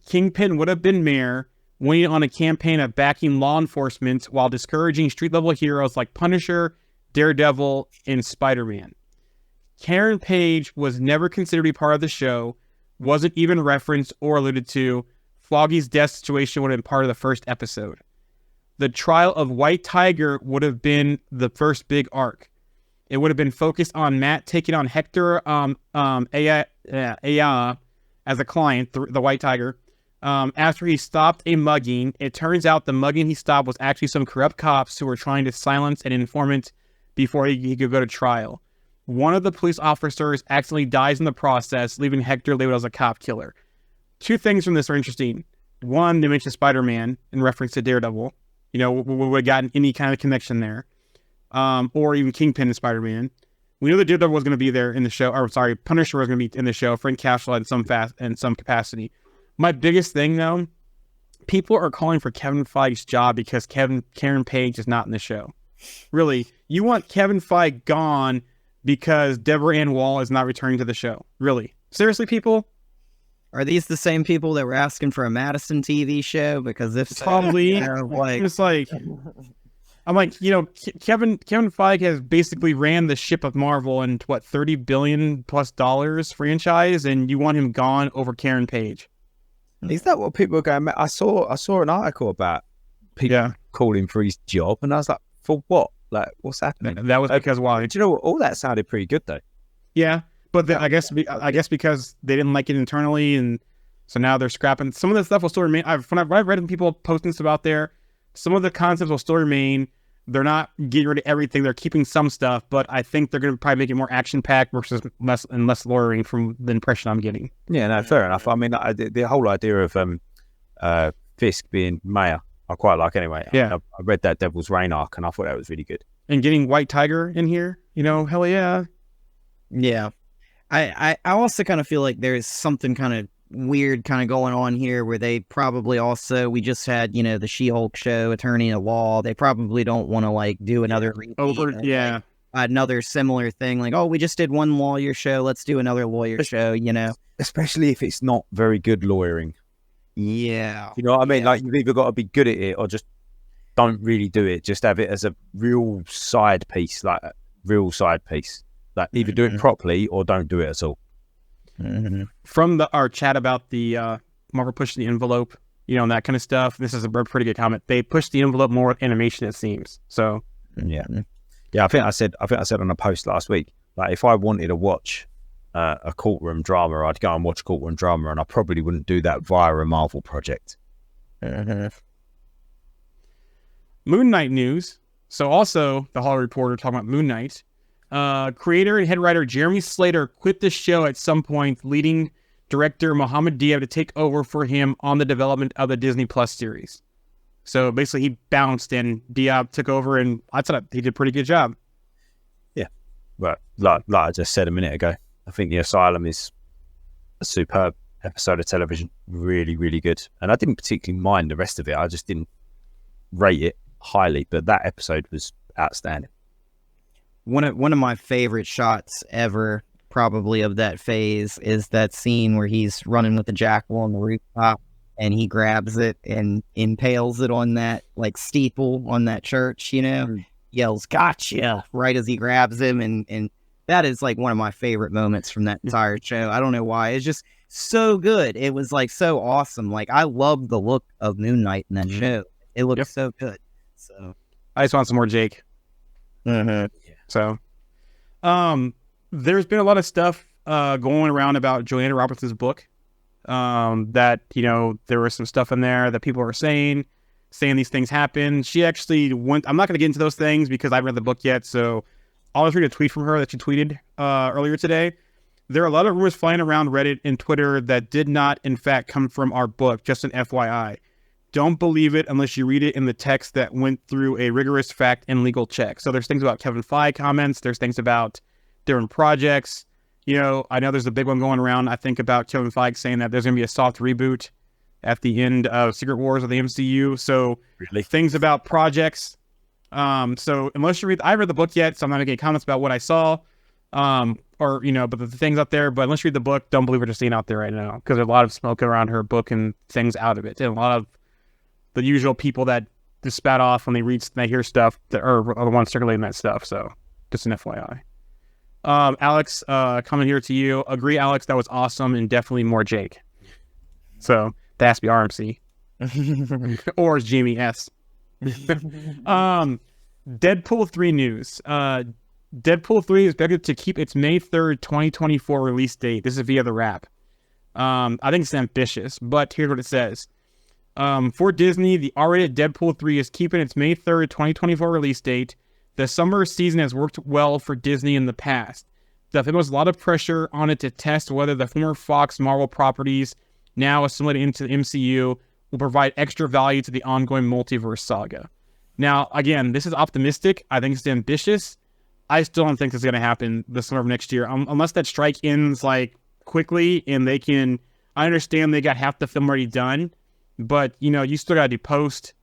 Kingpin would have been mayor, went on a campaign of backing law enforcement while discouraging street-level heroes like Punisher, Daredevil, and Spider-Man. Karen Page was never considered to be part of the show, wasn't even referenced or alluded to. Foggy's death situation would have been part of the first episode. The trial of White Tiger would have been the first big arc. It would have been focused on Matt taking on Hector Aya as a client, the White Tiger. After he stopped a mugging, it turns out the mugging he stopped was actually some corrupt cops who were trying to silence an informant before he could go to trial. One of the police officers accidentally dies in the process, leaving Hector labeled as a cop killer. Two things from this are interesting. One, they mentioned Spider-Man in reference to Daredevil. We would have gotten any kind of connection there. Or even Kingpin and Spider-Man. We knew that Daredevil was going to be there in the show. Punisher was going to be in the show. Frank Castle in some capacity. My biggest thing, though, people are calling for Kevin Feige's job because Karen Page is not in the show. Really, you want Kevin Feige gone because Deborah Ann Wall is not returning to the show. Really. Seriously, people? Are these the same people that were asking for a Madison TV show? Because if so, probably, it's like, I'm like, Kevin Feige has basically ran the ship of Marvel and $30 billion plus franchise, and you want him gone over Karen Page. Is that what people are going? I saw an article about people calling for his job, and I was like, for what? Like, what's happening? That was because why? Do you know what? All that sounded pretty good, though. Yeah, but I guess because they didn't like it internally, and so now they're scrapping. Some of the stuff will still remain. I've read people posting stuff out there. Some of the concepts will still remain. They're not getting rid of everything. They're keeping some stuff, but I think they're going to probably make it more action-packed versus less lawyering from the impression I'm getting. Yeah, no, fair enough. I mean, the whole idea of Fisk being mayor, I quite like anyway. Yeah. I read that Devil's Reign arc, and I thought that was really good. And getting White Tiger in here, hell yeah. Yeah. I also kind of feel like there's something kind of weird kind of going on here where they probably also, we just had, the She-Hulk show, Attorney at Law. They probably don't want to do another another similar thing. Like, oh, we just did one lawyer show. Let's do another lawyer show, Especially if it's not very good lawyering. Yeah. You know what I mean? Like, you've either got to be good at it or just don't really do it. Just have it as a real side piece, Like, either do it properly or don't do it at all. Mm-hmm. From our chat about the Marvel pushing the envelope, and that kind of stuff, this is a pretty good comment. They push the envelope more with animation, it seems. So yeah. I think I said on a post last week, like, if I wanted to watch a courtroom drama, I'd go and watch a courtroom drama, and I probably wouldn't do that via a Marvel project. Mm-hmm. Moon Knight news. So also the Hollywood Reporter talking about Moon Knight. Creator and head writer Jeremy Slater quit the show at some point, leading director Mohammed Diab to take over for him on the development of the Disney Plus series. So basically he bounced and Diab took over, and I thought he did a pretty good job. Yeah. But like I just said a minute ago, I think The Asylum is a superb episode of television. Really, really good. And I didn't particularly mind the rest of it. I just didn't rate it highly, but that episode was outstanding. One of my favorite shots ever, probably, of that phase is that scene where he's running with the jackal on the rooftop, and he grabs it and impales it on that steeple on that church, yells "Gotcha!" right as he grabs him, and that is one of my favorite moments from that entire show. I don't know why. It's just so good. It was so awesome. I love the look of Moon Knight in that show. It looks so good. So I just want some more Jake. Mm-hmm. So, there's been a lot of stuff going around about Joanna Robertson's book. That there was some stuff in there that people are saying these things happen. She actually went. I'm not going to get into those things because I haven't read the book yet. So, I'll just read a tweet from her that she tweeted earlier today. There are a lot of rumors flying around Reddit and Twitter that did not, in fact, come from our book. Just an FYI. Don't believe it unless you read it in the text that went through a rigorous fact and legal check. So there's things about Kevin Feige comments. There's things about different projects. I know there's a big one going around, I think, about Kevin Feige saying that there's going to be a soft reboot at the end of Secret Wars of the MCU. So really? Things about projects. So unless I read the book yet, so I'm not going to get comments about what I saw. But the things out there. But unless you read the book, don't believe what you're seeing out there right now, because there's a lot of smoke around her book and things out of it. And a lot of the usual people that just spat off when they hear stuff that are the ones circulating that stuff. So just an FYI. Alex, coming here to you. Agree, Alex, that was awesome and definitely more Jake. So that has to be RMC. Or Jamie S. Deadpool 3 news. Deadpool 3 is expected to keep its May 3rd, 2024 release date. This is via the Wrap. I think it's ambitious, but here's what it says. For Disney, the R-rated Deadpool 3 is keeping its May 3rd, 2024 release date. The summer season has worked well for Disney in the past. The film was a lot of pressure on it to test whether the former Fox Marvel properties, now assimilated into the MCU, will provide extra value to the ongoing multiverse saga. Now, again, this is optimistic. I think it's ambitious. I still don't think this is going to happen the summer of next year, unless that strike ends like quickly and they can. I understand they got half the film already done, but you still got to do post.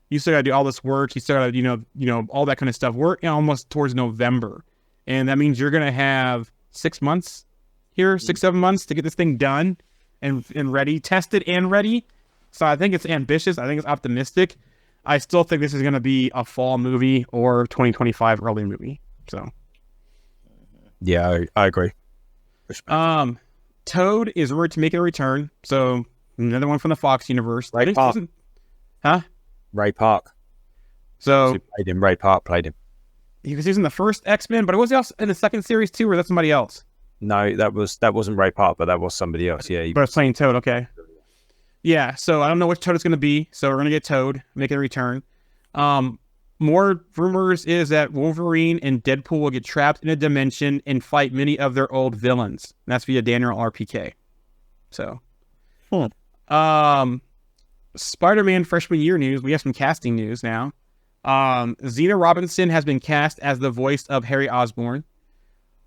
You still got to do all this work. You still got to all that kind of stuff. We're almost towards November, and that means you're going to have 6 months here, 6-7 months to get this thing done and ready, tested and ready. So I think it's ambitious. I think it's optimistic. I still think this is going to be a fall movie or 2025 early movie. So, yeah, I agree. Toad is rumored to make a return. So another one from the Fox universe. Ray Park. Huh? Ray Park. So He played him. Ray Park played him. He was in the first X-Men, but was he also in the second series too, or that's somebody else? No, that wasn't Ray Park, but that was somebody else. Yeah, but it's playing Toad. Okay. Yeah, so I don't know which Toad it's going to be. So we're going to get Toad making a return. More rumors is that Wolverine and Deadpool will get trapped in a dimension and fight many of their old villains. And that's via Daniel RPK. So, Spider-Man freshman year news. We have some casting news now. Zena Robinson has been cast as the voice of Harry Osborn.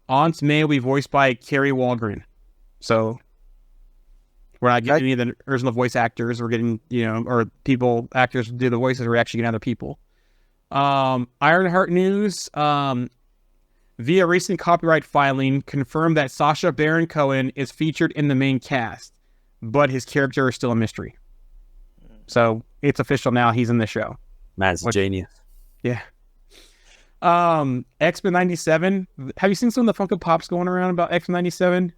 Aunt May will be voiced by Carrie Walgren. So we're not getting any of the original voice actors. We're getting, or actors do the voices. We're actually getting other people. Ironheart news. Via recent copyright filing, confirmed that Sacha Baron Cohen is featured in the main cast, but his character is still a mystery. So it's official now. He's in the show. Man's a genius. Yeah. X-Men 97. Have you seen some of the Funko Pops going around about X-Men 97?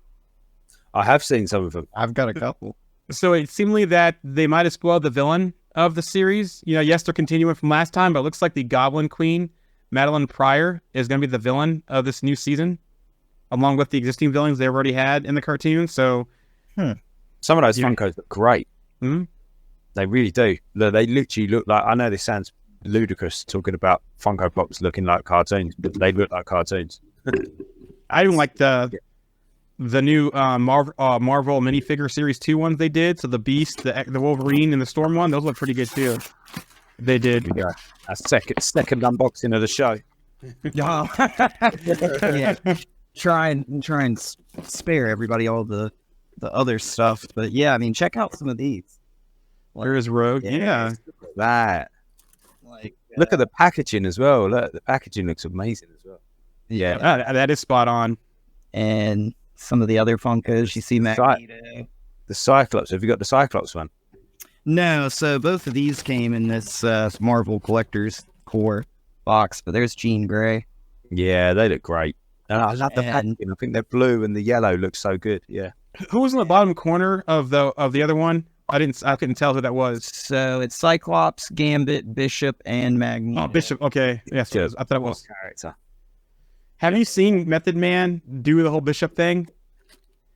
I have seen some of them. I've got a couple. So it seemingly that they might have spoiled the villain of the series. Yes, they're continuing from last time, but it looks like the Goblin Queen, Madeline Pryor, is going to be the villain of this new season, along with the existing villains they've already had in the cartoon. So, some of those Funkos look great. Mm-hmm. They really do. They literally look like. I know this sounds ludicrous talking about Funko Pops looking like cartoons, but they look like cartoons. I even like the new Marvel minifigure series 2 ones they did. So the Beast, the Wolverine, and the Storm one, those look pretty good too. They did. Yeah, a second unboxing of the show. Yeah, try and spare everybody all the other stuff, but yeah, I mean, check out some of these. Where is Rogue? Yeah. Look at that. Look at the packaging as well. Look, the packaging looks amazing as well. Yeah, that is spot on. And some of the other Funkos, you see Magneto. The Cyclops. Have you got the Cyclops one? No, so both of these came in this Marvel Collector's Core box, but there's Jean Grey. Yeah, they look great. And I love the packaging. I think the blue and the yellow look so good. Yeah. Who was in the bottom corner of the other one? I couldn't tell who that was. So it's Cyclops, Gambit, Bishop, and Magneto. Oh, Bishop. Okay. Yes, I thought it was. Character. Have you seen Method Man do the whole Bishop thing?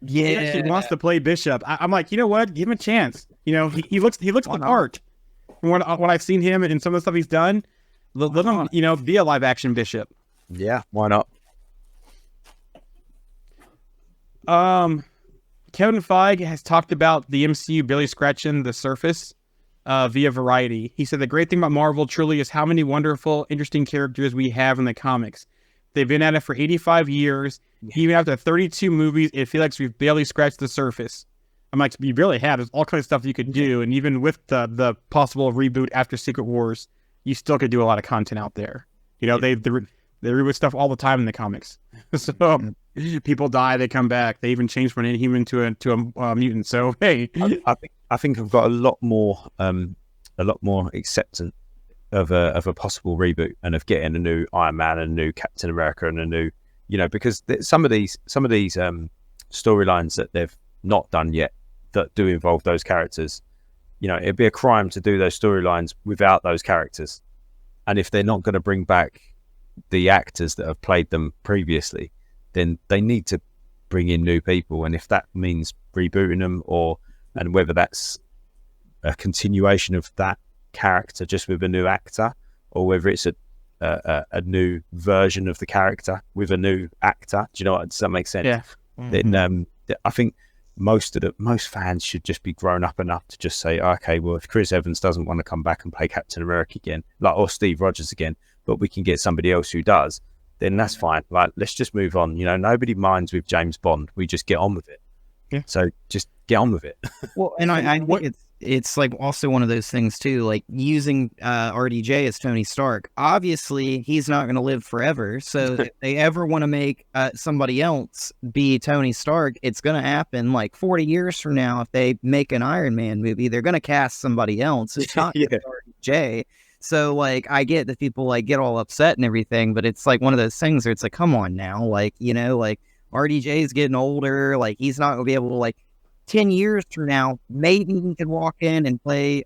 Yeah. He actually wants to play Bishop. I'm like, you know what? Give him a chance. He looks the part. From what I've seen him and some of the stuff he's done, let him, be a live action Bishop. Yeah, why not? Kevin Feige has talked about the MCU barely scratching the surface via Variety. He said the great thing about Marvel truly is how many wonderful, interesting characters we have in the comics. They've been at it for 85 years. Even after 32 movies, it feels like we've barely scratched the surface. I'm like, you really have. There's all kinds of stuff you could do. And even with the possible reboot after Secret Wars, you still could do a lot of content out there. They reboot stuff all the time in the comics. So people die, they come back. They even change from an inhuman to a mutant. So hey, I think I've got a lot more acceptance of a possible reboot and of getting a new Iron Man and a new Captain America and a new because some of these storylines that they've not done yet that do involve those characters, it'd be a crime to do those storylines without those characters. And if they're not going to bring back the actors that have played them previously, then they need to bring in new people. And if that means rebooting them, and whether that's a continuation of that character just with a new actor, or whether it's a new version of the character with a new actor, do you know what? Does that make sense? Yeah. Then I think most fans should just be grown up enough to just say, okay, well, if Chris Evans doesn't want to come back and play Captain America again, or Steve Rogers again, but we can get somebody else who does, then that's fine. Like, let's just move on. Nobody minds with James Bond. We just get on with it. Yeah. So just get on with it. Well, and I think it's like also one of those things too, like using RDJ as Tony Stark. Obviously, he's not going to live forever. So if they ever want to make somebody else be Tony Stark, it's going to happen like 40 years from now. If they make an Iron Man movie, they're going to cast somebody else. It's not RDJ. So like, I get that people like get all upset and everything, but it's like one of those things where it's like, come on now, like, like RDJ is getting older. Like, he's not going to be able to, like, 10 years from now, maybe he could walk in and play,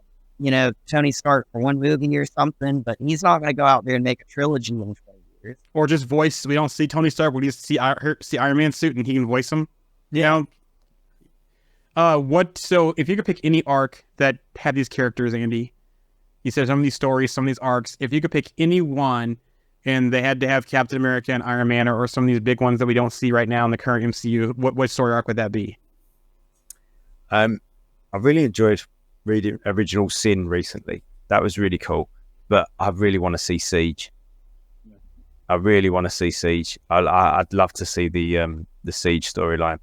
Tony Stark for one movie or something, but he's not going to go out there and make a trilogy in 20 years. Or just voice. We don't see Tony Stark. We just see Iron Man suit and he can voice him. Yeah. So if you could pick any arc that had these characters, Andy, you said some of these stories, some of these arcs, if you could pick any one and they had to have Captain America and Iron Man or some of these big ones that we don't see right now in the current MCU, what story arc would that be? I really enjoyed reading Original Sin recently. That was really cool. But I really want to see Siege. I'd love to see the Siege storyline.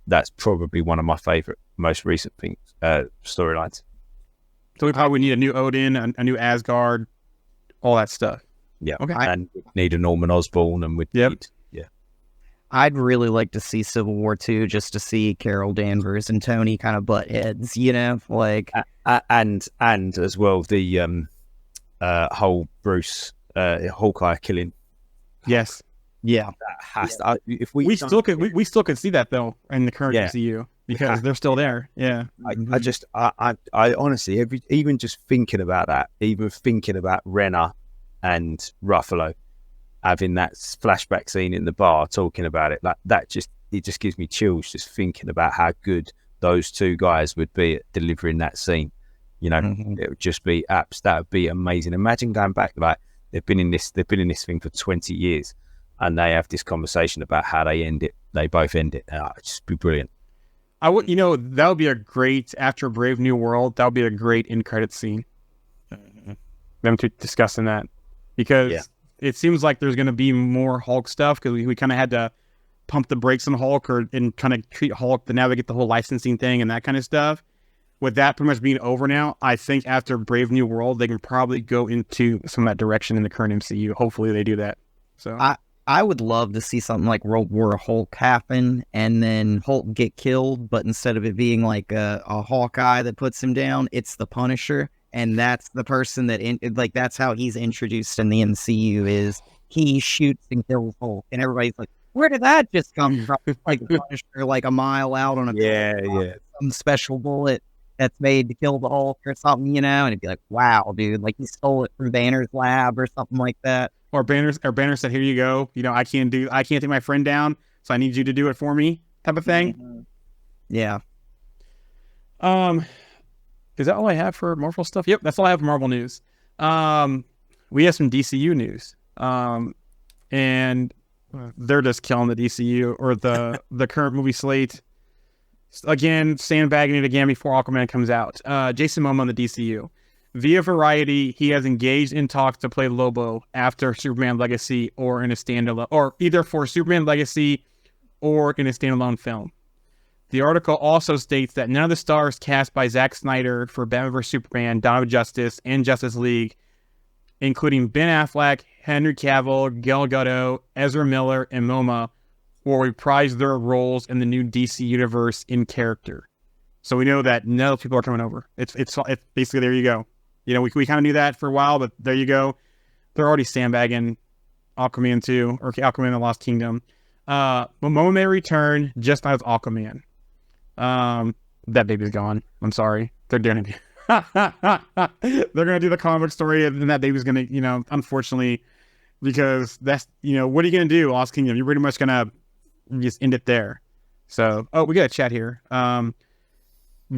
That's probably one of my favorite, most recent things, storylines. So we probably need a new Odin, a new Asgard, all that stuff. Yeah. Okay. And we'd need a Norman Osborn, and we'd need, I'd really like to see Civil War 2 just to see Carol Danvers and Tony kind of butt heads, like and as well the whole Bruce Hawkeye killing. Yes. Yeah. If we still could see that though in the current MCU because they're still there. Yeah. I honestly, even just thinking about that, even thinking about Renner and Ruffalo having that flashback scene in the bar talking about it, like it just gives me chills just thinking about how good those two guys would be at delivering that scene. It would just be that would be amazing. Imagine going back, like they've been in this thing for 20 years and they have this conversation about how they both end it. It'd just be brilliant. I would, that would be a great, after Brave New World, that would be a great end credit scene. Them two discussing that because it seems like there's going to be more Hulk stuff because we kind of had to pump the brakes on Hulk and kind of treat Hulk to navigate the whole licensing thing and that kind of stuff. With that pretty much being over now, I think after Brave New World, they can probably go into some of that direction in the current MCU. Hopefully they do that. So I would love to see something like World War Hulk happen and then Hulk get killed, but instead of it being like a Hawkeye that puts him down, it's the Punisher. And that's the person that, that's how he's introduced in the MCU is he shoots and kills Hulk. And everybody's like, where did that just come from? Like the Punisher, like a mile out on some special bullet that's made to kill the Hulk or something, and it'd be like, wow, dude, like he stole it from Banner's lab or something like that. Or Banner said, here you go. I can't take my friend down, so I need you to do it for me, type of thing. Mm-hmm. Yeah. Is that all I have for Marvel stuff? Yep, that's all I have for Marvel news. We have some DCU news. And they're just killing the DCU or the current movie slate. Again, sandbagging it again before Aquaman comes out. Jason Momoa on the DCU. Via Variety, he has engaged in talks to play Lobo after Superman Legacy or in a standalone, or either for Superman Legacy or in a standalone film. The article also states that none of the stars cast by Zack Snyder for Batman vs Superman, Dawn of Justice, and Justice League, including Ben Affleck, Henry Cavill, Gal Gadot, Ezra Miller, and Momoa, will reprise their roles in the new DC universe in character. So we know that none of those people are coming over. It's basically, there you go. We kind of knew that for a while, but there you go. They're already sandbagging Aquaman 2 or Aquaman and the Lost Kingdom. Momoa may return just as Aquaman. That baby's gone. I'm sorry. They're gonna do the comic story, and that baby's gonna, unfortunately, because that's, what are you gonna do, Lost Kingdom? You're pretty much gonna just end it there. So, we got a chat here.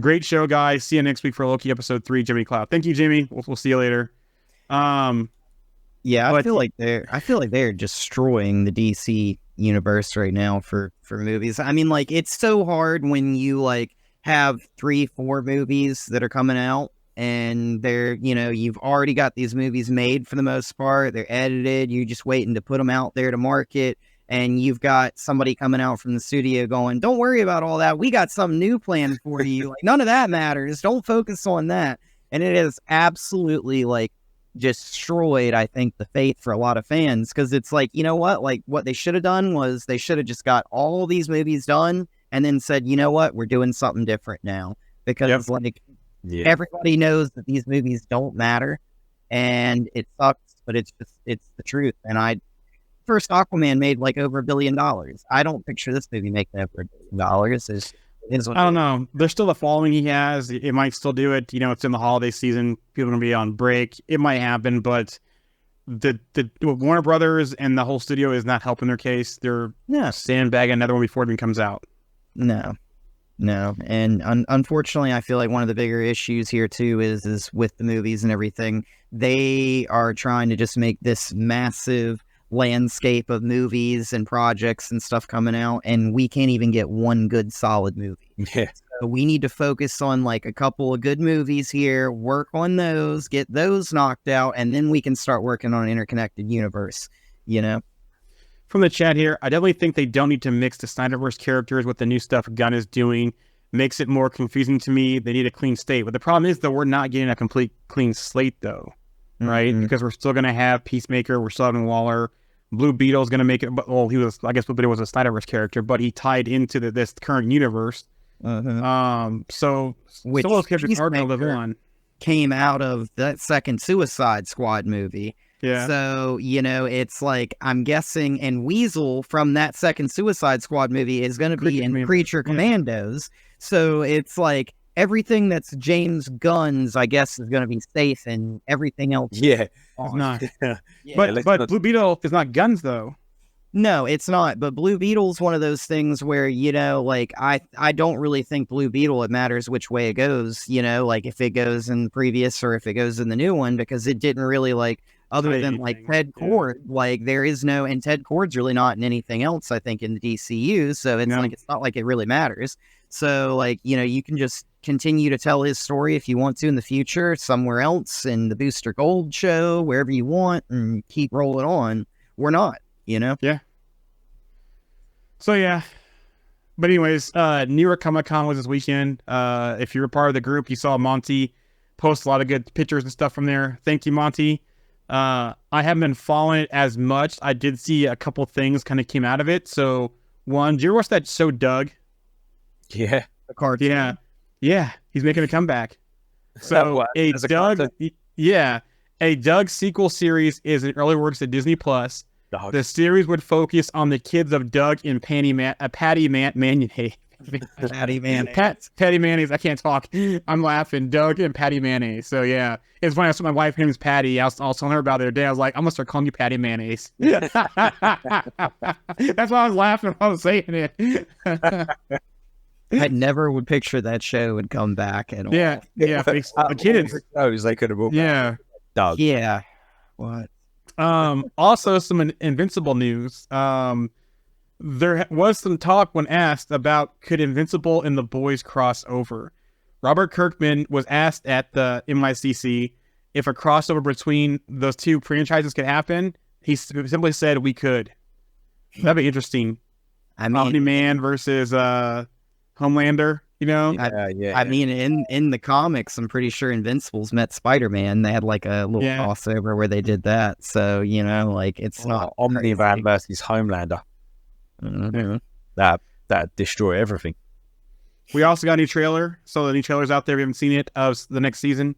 Great show, guys. See you next week for Loki episode 3, Jimmy Cloud. Thank you, Jimmy. We'll see you later. Yeah, I feel like they're destroying the DC universe right now for movies. I mean, like, it's so hard when you like have 3-4 movies that are coming out, and they're, you've already got these movies made for the most part. They're edited. You're just waiting to put them out there to market. And you've got somebody coming out from the studio going, don't worry about all that. We got some new plan for you. Like, none of that matters. Don't focus on that. And it has absolutely, like, destroyed, I think, the faith for a lot of fans. Because it's like, you know what? Like, what they should have done was they should have just got all these movies done and then said, you know what? We're doing something different now. Because, everybody knows that these movies don't matter. And it sucks, but it's the truth. And first Aquaman made like over $1 billion. I don't picture this movie making over $1 billion. I don't know. There's still the following he has. It might still do it. It's in the holiday season. People are going to be on break. It might happen, but the Warner Brothers and the whole studio is not helping their case. They're sandbagging another one before it even comes out. No. And unfortunately, I feel like one of the bigger issues here too is with the movies and everything. They are trying to just make this massive landscape of movies and projects and stuff coming out, and we can't even get one good solid movie. Yeah. So we need to focus on like a couple of good movies here, work on those, get those knocked out, and then we can start working on an interconnected universe, From the chat here, I definitely think they don't need to mix the Snyderverse characters with the new stuff Gunn is doing. Makes it more confusing to me. They need a clean slate. But the problem is that we're not getting a complete clean slate though, right? Because we're still going to have Peacemaker, we're still having Waller, Blue Beetle's going to make it, Blue Beetle was a Snyderverse character, but he tied into this current universe. So which some of those characters are going to live on. Came out of that second Suicide Squad movie. Yeah. So, it's like, I'm guessing, and Weasel from that second Suicide Squad movie is going to be in Creature Commandos. So it's like, everything that's James Gunn's, I guess, is going to be safe, and everything else. Yeah. It's not. Yeah, but Blue Beetle is not Guns though. No, it's not. But Blue Beetle's one of those things where, like, I don't really think Blue Beetle, it matters which way it goes, like if it goes in the previous or if it goes in the new one, because it didn't really, like, other than like Ted Kord, like there is no, and Ted Kord's really not in anything else, I think, in the DCU. So it's like, it's not like it really matters. So like, you can just continue to tell his story if you want to in the future, somewhere else in the Booster Gold show, wherever you want, and keep rolling on. We're not, Yeah. So yeah. But anyways, New York Comic Con was this weekend. If you were part of the group, you saw Monty post a lot of good pictures and stuff from there. Thank you, Monty. I haven't been following it as much. I did see a couple things kind of came out of it. So one, did you ever watch that show Doug? Yeah. The cartoon. Yeah. He's making a comeback. So a Doug sequel series is in early works at Disney Plus. The series would focus on the kids of Doug and Patty Mayonnaise. Patty Mayonnaise. I can't talk. I'm laughing. Doug and Patty Mayonnaise. So yeah, it's funny. I saw my wife. Her name's Patty. I was telling her about it the other day. I was like, I'm gonna start calling you Patty Mayonnaise. That's why I was laughing when I was saying it. I never would picture that show would come back at all. Yeah. The kids. They could have. Yeah. Doug. Yeah. What? Also some Invincible news. There was some talk when asked about could Invincible and The Boys cross over. Robert Kirkman was asked at the NYCC if a crossover between those two franchises could happen. He simply said we could. That'd be interesting. I mean, Omni-Man versus Homelander. I mean, in the comics, I'm pretty sure Invincibles met Spider-Man. They had like a little crossover where they did that. So, like it's not Omni-Man versus Homelander. Mm-hmm. That destroy everything. We also got a new trailer. So the new trailer's out there. We haven't seen it of the next season.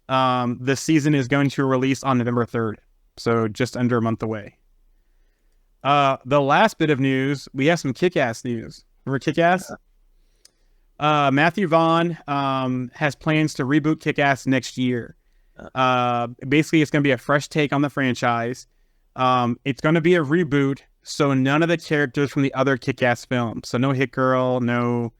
The season is going to release on November 3rd. So just under a month away. The last bit of news, we have some Kick-Ass news. Remember Kick-Ass? Matthew Vaughn has plans to reboot Kick-Ass next year. Basically, it's going to be a fresh take on the franchise. It's going to be a reboot, so none of the characters from the other Kick-Ass films. So no Hit Girl, none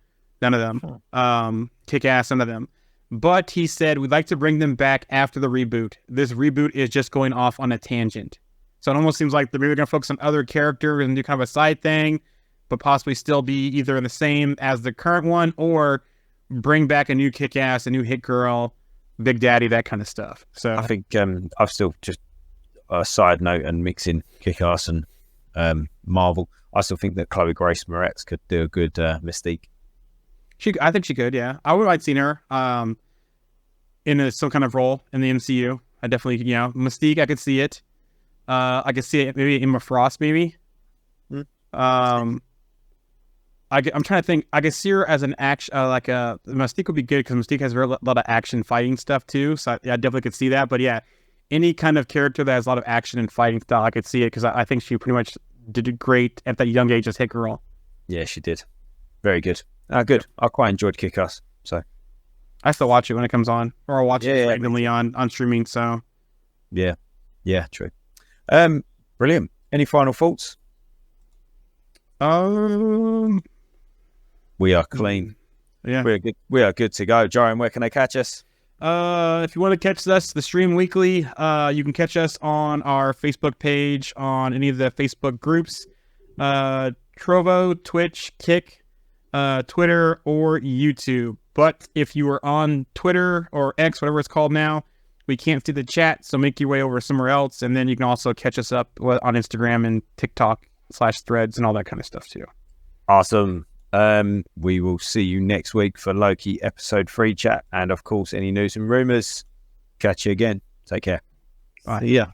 of them. Kick-Ass, none of them. But he said, we'd like to bring them back after the reboot. This reboot is just going off on a tangent. So it almost seems like they're maybe going to focus on other characters and do kind of a side thing, but possibly still be either the same as the current one or bring back a new Kick-Ass, a new Hit Girl, Big Daddy, that kind of stuff. So I think I've still just a side note and mixing Kick-Ass and Marvel. I still think that Chloe Grace Moretz could do a good Mystique. I think she could, yeah. I would have seen her in some kind of role in the MCU. I definitely, Mystique, I could see it. I could see it maybe Emma Frost, maybe. I'm trying to think. I could see her as an action, Mystique would be good because Mystique has a lot of action fighting stuff too. So I definitely could see that. But yeah, any kind of character that has a lot of action and fighting style, I could see it because I think she pretty much did great at that young age as Hit Girl. Yeah, she did. Very good. Good. I quite enjoyed Kick-Ass. So I still watch it when it comes on, or I'll watch it randomly on streaming. So yeah, true. Brilliant. Any final thoughts? We are clean. Yeah, we are good to go. Jorian, where can they catch us? If you want to catch us, the stream weekly, you can catch us on our Facebook page, on any of the Facebook groups, Trovo, Twitch, Kick, Twitter, or YouTube. But if you are on Twitter or X, whatever it's called now, we can't see the chat, so make your way over somewhere else, and then you can also catch us up on Instagram and TikTok /threads and all that kind of stuff too. Awesome. We will see you next week for Loki episode 3 chat, and of course any news and rumors. Catch you again. Take care. Bye. Yeah.